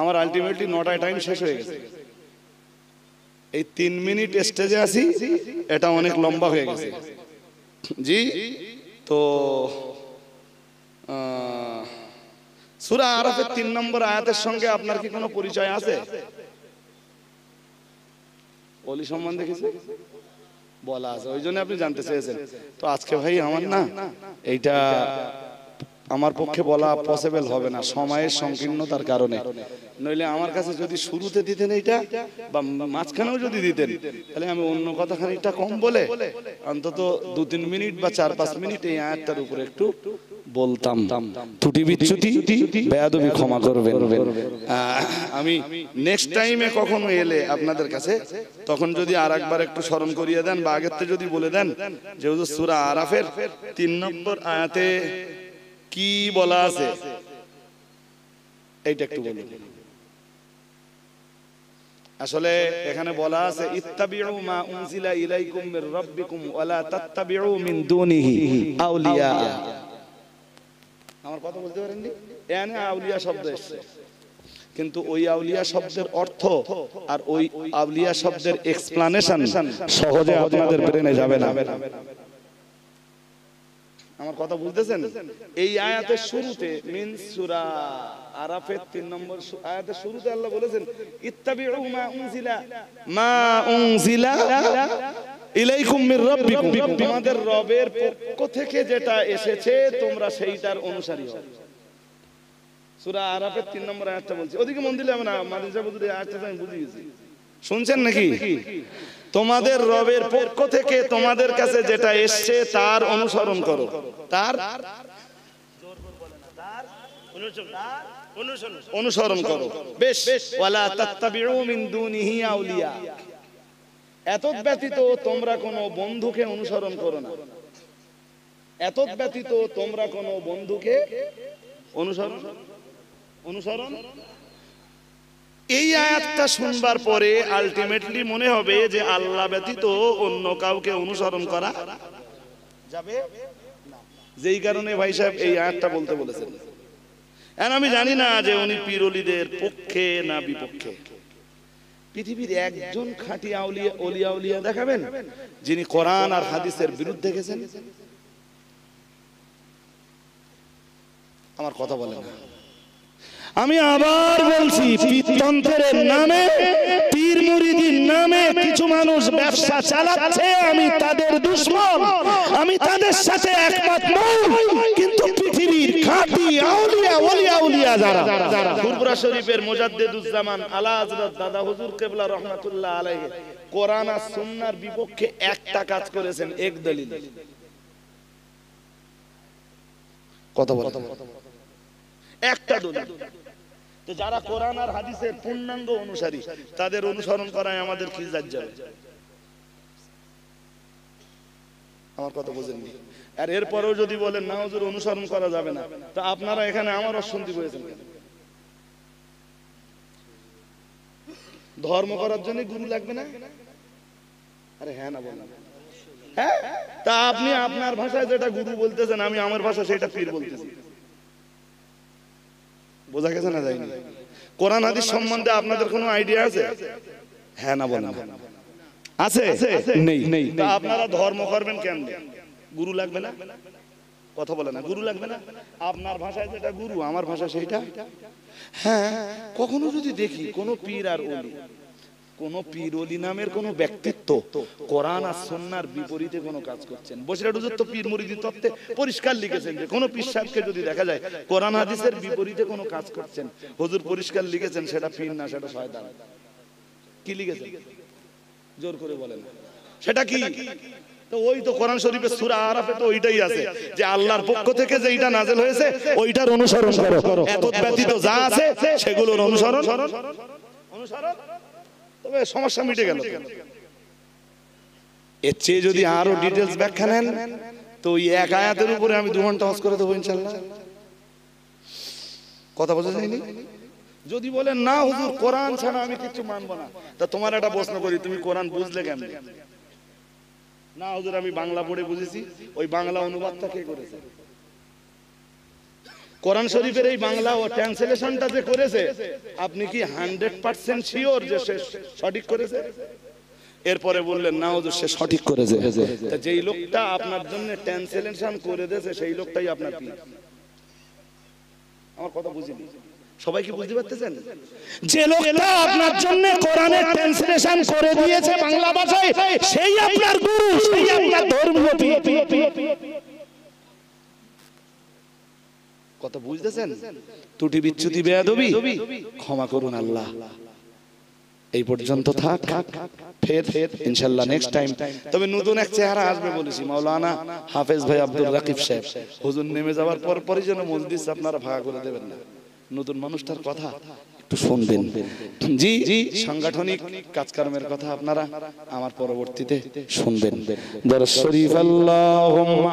আমার আলটিমেটলি 9টায় টাইম শেষ হয়ে গেছে। এই 3 মিনিট স্টেজে আছি, এটা অনেক লম্বা হয়ে গেছে। জি, তো সূরা আরাফের 3 নম্বর আয়াতের সঙ্গে আপনার কি কোনো পরিচয় আছে? ওলি সম্বন্ধে কিছু বলা আছে, ওই জন্য আপনি জানতে চেয়েছেন। তো আজকে ভাই আমার না এইটা আমার পক্ষে বলা পসিবল হবে না সময়ের সংকীর্ণতার কারণে। নইলে আমার কাছে যদি শুরুতে দিতেন এইটা বা মাঝখানেও যদি দিতেন, তাহলে আমি অন্য কথা খানিকটা কম বলে অন্তত 2-3 মিনিট বা 4-5 মিনিট এই আয়াতটার উপরে একটু বলতাম। ত্রুটি বিচ্যুতি বেয়াদবি ক্ষমা করবেন। আমি নেক্সট টাইমে কখনো এলে আপনাদের কাছে তখন যদি আরেকবার একটু স্মরণ করিয়ে দেন বা আগের থেকে যদি বলে দেন যে হুজুর সূরা আরাফের 3 নম্বর আয়াতে কি বলা আছে এইটা একটু বলুন। আসলে এখানে বলা আছে ইত্তাবিউ মা উনজিলা ইলাইকুম মির রাব্বিকুম ওয়া লা তাত্তাবিউ মিন দুনিহি আউলিয়া। আমার কথা বলতে পারেননি? এখানে আউলিয়া শব্দ এসেছে, কিন্তু ওই আউলিয়া শব্দের অর্থ আর ওই আউলিয়া শব্দের এক্সপ্লানেশন সহজে আপনাদের ব্রেনে যাবে না। আমার কথা বুঝতেছেন? এই আয়াতের শুরুতে মিন সূরা আরাফের 3 নম্বর আয়াতের শুরুতে আল্লাহ বলেছেন ইত্তাবিউ মা উনজিলা ইলাইকুম মির রাব্বিকুম, তোমাদের রবের পক্ষ থেকে যেটা এসেছে তোমরা সেইটার অনুসারী হও। সূরা আরাফের 3 নম্বর আয়াতটা বলছি, ওদিকে মন দিলে হবে না, মাদ্রাসা বুঝে আয়াতটা আমি বুঝে গেছি। শুনছেন নাকি? তোমাদের রবের পক্ষ থেকে তোমাদের কাছে যেটা এসেছে তার অনুসরণ করো, তার অনুসরণ করো। বেশ, ওয়ালা তাত্তাবিউ মিন দুনিহি আউলিয়া, এতদ ব্যতীত তোমরা কোনো বন্ধুকে অনুসরণ করো না, এতদ ব্যতীত তোমরা কোনো বন্ধুকে অনুসরণ। এই আয়াতটা শুনবার পরে আলটিমেটলি মনে হবে যে আল্লাহ ব্যতীত অন্য কাউকে অনুসরণ করা যাবে না, যেই কারণে ভাই সাহেব এই আয়াতটা বলতে বলেছেন। আর আমি জানি না যে উনি পীর ওলিদের পক্ষে না বিপক্ষে। পৃথিবীর একজন খাঁটি আউলিয়া দেখাবেন যিনি কোরআন আর হাদিসের বিরুদ্ধে গেছেন? আমার কথা বলেন না। আমি আবার বলছি, পীরতন্ত্রের নামে, পীর মুরিদির নামে কিছু মানুষ ব্যবসা চালাচ্ছে, আমি তাদের দুশমন, আমি তাদের সাথে একমত নই। কিন্তু পৃথিবীর খাঁটি আউলিয়া যারা, ফুরফুরা শরীফের মুজাদ্দিদুজ্জামান আলা হযরত দাদা হুজুর কিবলা রাহমাতুল্লাহ আলাইহি কোরআন আর সুন্নাহর বিপক্ষে একটা কাজ করেছেন, এক দলিল। কথা বলেন, একটা দলিল। তো যারা কোরআন আর হাদিসের পূর্ণাঙ্গ অনুসারী, তাদের অনুসরণ করায় আমাদের কি জাত যাবে? আমার কথা বুঝেননি? আর এরপরেও যদি বলেন না হুজুর অনুসরণ করা যাবে না, তো আপনারা এখানে আমার অশান্তি করেছেন কেন? ধর্ম করার জন্য গুরু লাগবে না? আরে হ্যাঁ না বলেন। হ্যাঁ, তা আপনি আপনার ভাষায় যেটা গুরু বলতেছেন, আমি আমার ভাষা সেটা পীর বলতেছি। বোঝা গেছে না? যায়নি? কোরআন হাদিস সম্বন্ধে আপনাদের কোনো আইডিয়া আছে? হ্যাঁ না বলেন। আছে? নেই। তা আপনারা ধর্ম করবেন কেন? গুরু লাগবে না? কথা বলে না, গুরু লাগবে না? আপনার ভাষায় যেটা গুরু, আমার ভাষা সেইটা। হ্যাঁ, কখনো যদি দেখি কোন পীর আর ওলি, কোন পীর ওলি নামের কোন ব্যক্তিত্ব কোরআন আর সুন্নাহর বিপরীতে কোন কাজ করছেন, বসিরহাট হুজুর তো পীর মুরিদি তত্ত্বে পরিষ্কার লিখেছেন যে কোন পীর সাহেবকে যদি দেখা যায় কোরআন হাদিসের বিপরীতে কোন কাজ করছেন, হুজুর পরিষ্কার লিখেছেন সেটা পীর না, সেটা শয়তান। কি লিখেছেন? জোর করে বলেন, সেটা কি? তো ওই তো কোরআন শরীফের সূরা আরাফে তো ওইটাই আছে যে আল্লাহর পক্ষ থেকে যেটা নাযিল হয়েছে ওইটার অনুসরণ করো, এতদ ব্যতীত যা আছে সেগুলোর অনুসরণ। তবে সমস্যা মিটে গেল। এর চেয়ে যদি আরো ডিটেইলস ব্যাখ্যা নেন তো ওই এক আয়াতের উপরে আমি 2 ঘন্টা ওয়াজ করে দেবো ইনশাআল্লাহ। কথা বোঝা যায়নি? যদি বলেন না হুজুর কোরআন ছাড়া আমি কিছু মানব না, তা তোমার একটা প্রশ্ন করি, তুমি কোরআন বুঝলে কেমনে? না হুজুর আমি বাংলা পড়ে বুঝেছি। ওই বাংলা অনুবাদটা কে করেছে? কোরআন শরীফের এই বাংলা ও ট্রান্সলেশনটা যে করেছে, আপনি কি 100% শিওর যে সে সঠিক করেছে? এরপরে বললেন না হুজুর সে সঠিক করেছে। তা যেই লোকটা আপনার জন্য ট্রান্সলেশন করে দিয়েছে সেই লোকটাই আপনার পীর। আমার কথা বুঝিনি? সবাই কি বুঝতে পারতেছেন? যে লোকটা আপনার জন্য কোরআনের ট্রান্সলেশন করে দিয়েছে বাংলা ভাষায়, সেই আপনার গুরু, সেই আপনার ধর্মীয় পীর। কথা বুঝতেছেন? ত্রুটি বিচ্যুতি বেয়াদবি ক্ষমা করুন আল্লাহ। এই পর্যন্ত থাক, ফের ইনশাআল্লাহ নেক্সট টাইম। তবে নতুন এক চেহারা আসবে বলেছি, মাওলানা হাফেজ ভাই আব্দুল রাকিব সাহেব। হুজুর নেমে যাওয়ার পরই যেন মজলিস আপনারা ভাগা করে দেবেন না। নতুন মানুষটার কথা একটু শুনবেন। জি, সাংগঠনিক কাজকর্মের কথা আপনারা আমার পরবর্তীতে শুনবেন। দরুদ শরীফ আল্লাহুম্মা